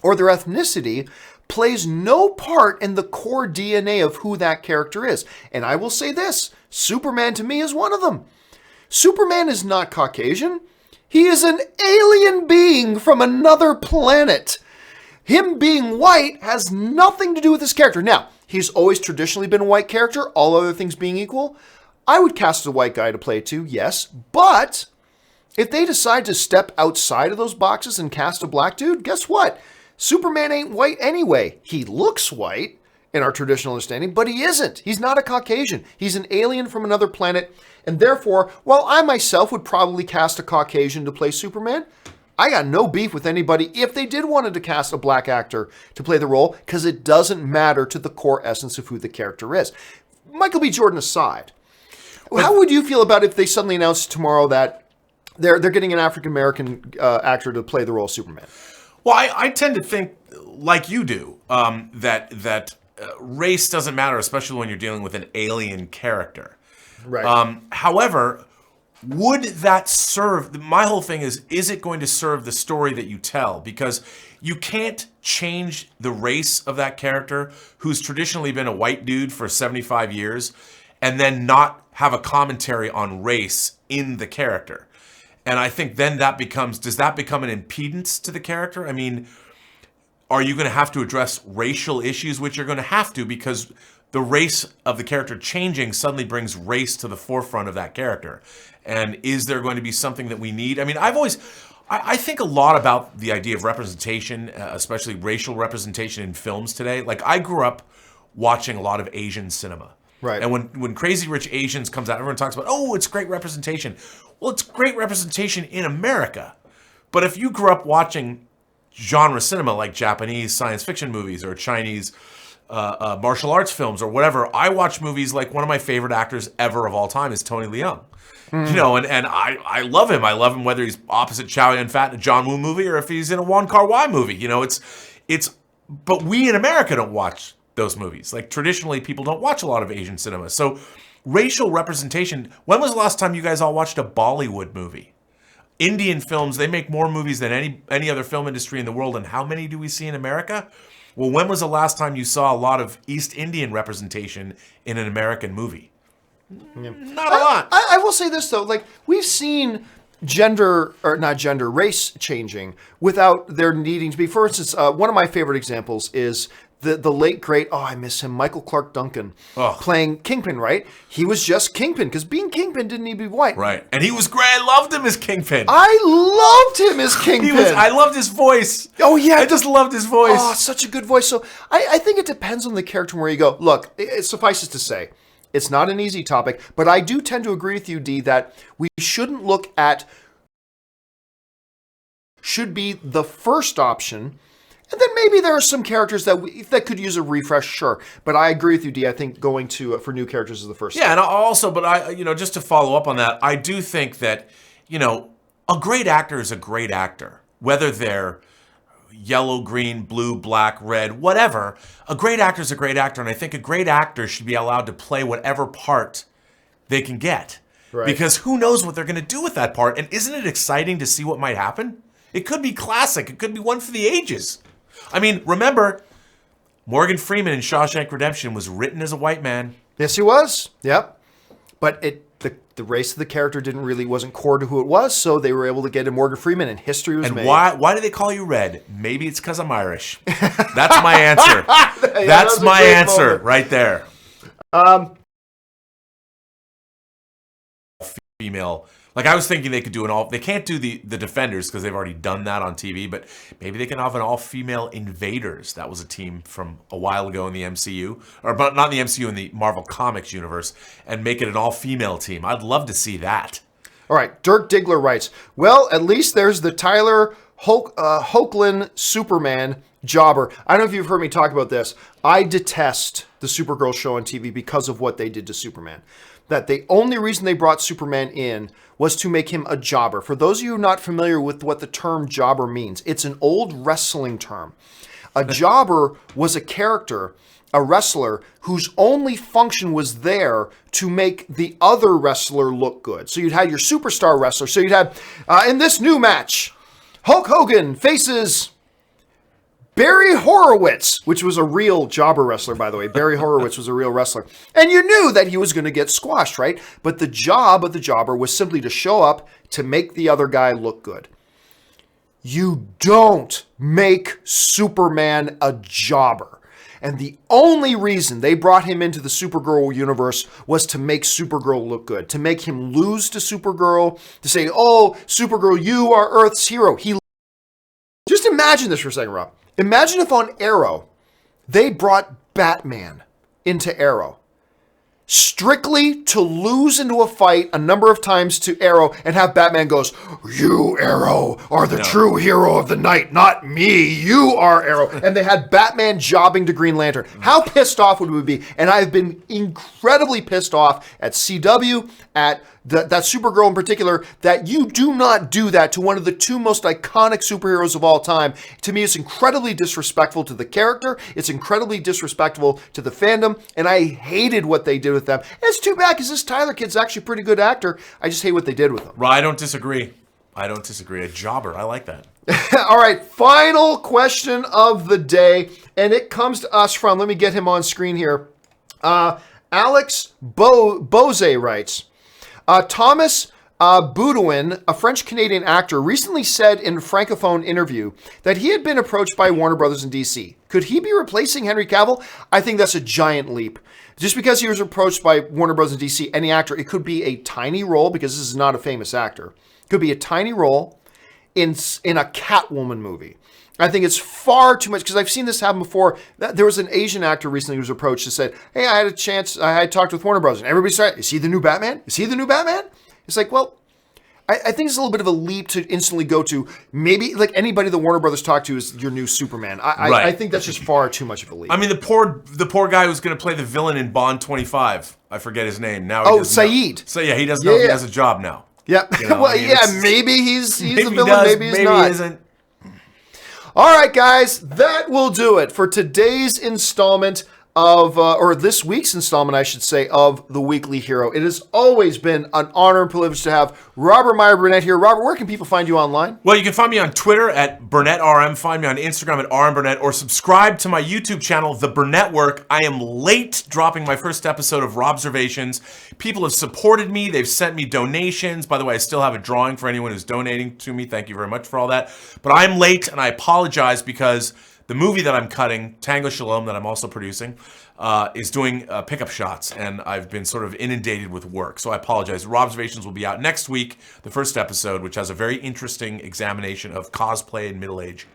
or their ethnicity plays no part in the core DNA of who that character is. And I will say this, Superman to me is one of them. Superman is not Caucasian. He is an alien being from another planet. Him being white has nothing to do with his character. Now, he's always traditionally been a white character, all other things being equal. I would cast a white guy to play too, yes, but if they decide to step outside of those boxes and cast a black dude, guess what? Superman ain't white anyway. He looks white in our traditional understanding, but he isn't. He's not a Caucasian. He's an alien from another planet. And therefore, while I myself would probably cast a Caucasian to play Superman, I got no beef with anybody if they did wanted to cast a black actor to play the role, because it doesn't matter to the core essence of who the character is. Michael B. Jordan aside, how would you feel about if they suddenly announced tomorrow that they're getting an African-American actor to play the role of Superman? Well, I tend to think, like you do, that race doesn't matter, especially when you're dealing with an alien character. Right. However, would that serve... My whole thing is it going to serve the story that you tell? Because you can't change the race of that character, who's traditionally been a white dude for 75 years, and then not have a commentary on race in the character. And I think then does that become an impedance to the character? I mean, are you going to have to address racial issues, which you're going to have to, because the race of the character changing suddenly brings race to the forefront of that character? And is there going to be something that we need? I mean, I think a lot about the idea of representation, especially racial representation in films today. Like, I grew up watching a lot of Asian cinema. Right. And when Crazy Rich Asians comes out, everyone talks about, oh, it's great representation. Well, it's great representation in America. But if you grew up watching genre cinema like Japanese science fiction movies or Chinese martial arts films or whatever, I watch movies like one of my favorite actors ever of all time is Tony Leung. Mm. You know, and I love him. I love him whether he's opposite Chow Yun-fat in a John Woo movie or if he's in a Wong Kar-wai movie. You know, but we in America don't watch those movies. Like, traditionally, people don't watch a lot of Asian cinema. So racial representation, when was the last time you guys all watched a Bollywood movie? Indian films, they make more movies than any other film industry in the world. And how many do we see in America? Well, when was the last time you saw a lot of East Indian representation in an American movie? Yeah. Not a lot. I will say this, though. Like, we've seen race changing without there needing to be. For instance, one of my favorite examples is the late great, I miss him, Michael Clark Duncan, Oh. playing Kingpin, right? He was just Kingpin, because being Kingpin didn't need to be white. Right. And he was great. I loved him as Kingpin. I loved him as Kingpin. I loved his voice. Oh, yeah. I just loved his voice. Oh, such a good voice. So I think it depends on the character where you go. Look, it suffices to say, it's not an easy topic, but I do tend to agree with you, D, that we shouldn't look at should be the first option, and then maybe there are some characters that could use a refresh, sure. But I agree with you, D. I think going to for new characters is the first step. And also, but I, just to follow up on that, I do think that, a great actor is a great actor, whether they're yellow, green, blue, black, red, whatever. A great actor is a great actor, and I think a great actor should be allowed to play whatever part they can get. Right. Because who knows what they're going to do with that part, and isn't it exciting to see what might happen? It could be classic. It could be one for the ages. I mean, remember, Morgan Freeman in Shawshank Redemption was written as a white man. Yes, he was. Yep. But the race of the character wasn't core to who it was, so they were able to get in Morgan Freeman, and history was made. And why do they call you Red? Maybe it's because I'm Irish. That's my answer. That's my answer moment. Right there. Female. Like, I was thinking they could do they can't do the Defenders because they've already done that on TV, but maybe they can have an all-female Invaders. That was a team from a while ago in the MCU, but not in the MCU, in the Marvel Comics universe, and make it an all-female team. I'd love to see that. All right, Dirk Diggler writes, well, at least there's the Tyler Hoechlin Superman jobber. I don't know if you've heard me talk about this. I detest the Supergirl show on TV because of what they did to Superman. That the only reason they brought Superman in was to make him a jobber. For those of you not familiar with what the term jobber means, it's an old wrestling term. A jobber was a character, a wrestler, whose only function was there to make the other wrestler look good. So you'd have your superstar wrestler. So you'd have, in this new match, Hulk Hogan faces Barry Horowitz, which was a real jobber wrestler, by the way. Barry Horowitz was a real wrestler. And you knew that he was going to get squashed, right? But the job of the jobber was simply to show up to make the other guy look good. You don't make Superman a jobber. And the only reason they brought him into the Supergirl universe was to make Supergirl look good, to make him lose to Supergirl, to say, oh, Supergirl, you are Earth's hero. Just imagine this for a second, Rob. Imagine if on Arrow, they brought Batman into Arrow, strictly to lose into a fight a number of times to Arrow and have Batman goes, you, Arrow, are the true hero of the night, not me. You are Arrow. And they had Batman jobbing to Green Lantern. How pissed off would we be? And I've been incredibly pissed off at CW, at that Supergirl in particular, that you do not do that to one of the two most iconic superheroes of all time. To me, it's incredibly disrespectful to the character. It's incredibly disrespectful to the fandom. And I hated what they did with them. And it's too bad because this Tyler kid's actually a pretty good actor. I just hate what they did with him. Well, I don't disagree. A jobber. I like that. All right. Final question of the day. And it comes to us from, let me get him on screen here. Alex Bose writes, Thomas Boudouin, a French-Canadian actor, recently said in a Francophone interview that he had been approached by Warner Brothers in DC. Could he be replacing Henry Cavill? I think that's a giant leap. Just because he was approached by Warner Brothers in DC, any actor, it could be a tiny role, because this is not a famous actor. It could be a tiny role in a Catwoman movie. I think it's far too much, because I've seen this happen before. There was an Asian actor recently who was approached and said, hey, I had talked with Warner Brothers, and everybody started, is he the new Batman? Is he the new Batman? It's like, well, I think it's a little bit of a leap to instantly go to, maybe like anybody the Warner Brothers talked to is your new Superman. I think that's just far too much of a leap. I mean, the poor guy who's going to play the villain in Bond 25 . I forget his name now. Saeed. So yeah, he doesn't know if he has a job now. Yeah. Well, maybe he's the villain, maybe he's not. He isn't. All right, guys, that will do it for today's installment of, or this week's installment, I should say, of The Weekly Hero. It has always been an honor and privilege to have Robert Meyer Burnett here. Robert, where can people find you online? Well, you can find me on Twitter at BurnettRM, find me on Instagram at RMBurnett, or subscribe to my YouTube channel, The Burnett Work. I am late dropping my first episode of Robservations. People have supported me. They've sent me donations. By the way, I still have a drawing for anyone who's donating to me. Thank you very much for all that. But I'm late, and I apologize because The movie that I'm cutting, Tango Shalom, that I'm also producing, is doing pickup shots, and I've been sort of inundated with work. So I apologize. Raw Observations will be out next week, the first episode, which has a very interesting examination of cosplay in middle age.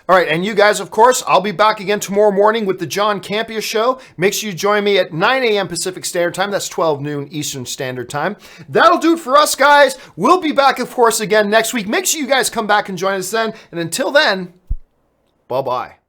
All right, and you guys, of course, I'll be back again tomorrow morning with the John Campea Show. Make sure you join me at 9 a.m. Pacific Standard Time. That's 12 noon Eastern Standard Time. That'll do it for us, guys. We'll be back, of course, again next week. Make sure you guys come back and join us then. And until then, bye-bye.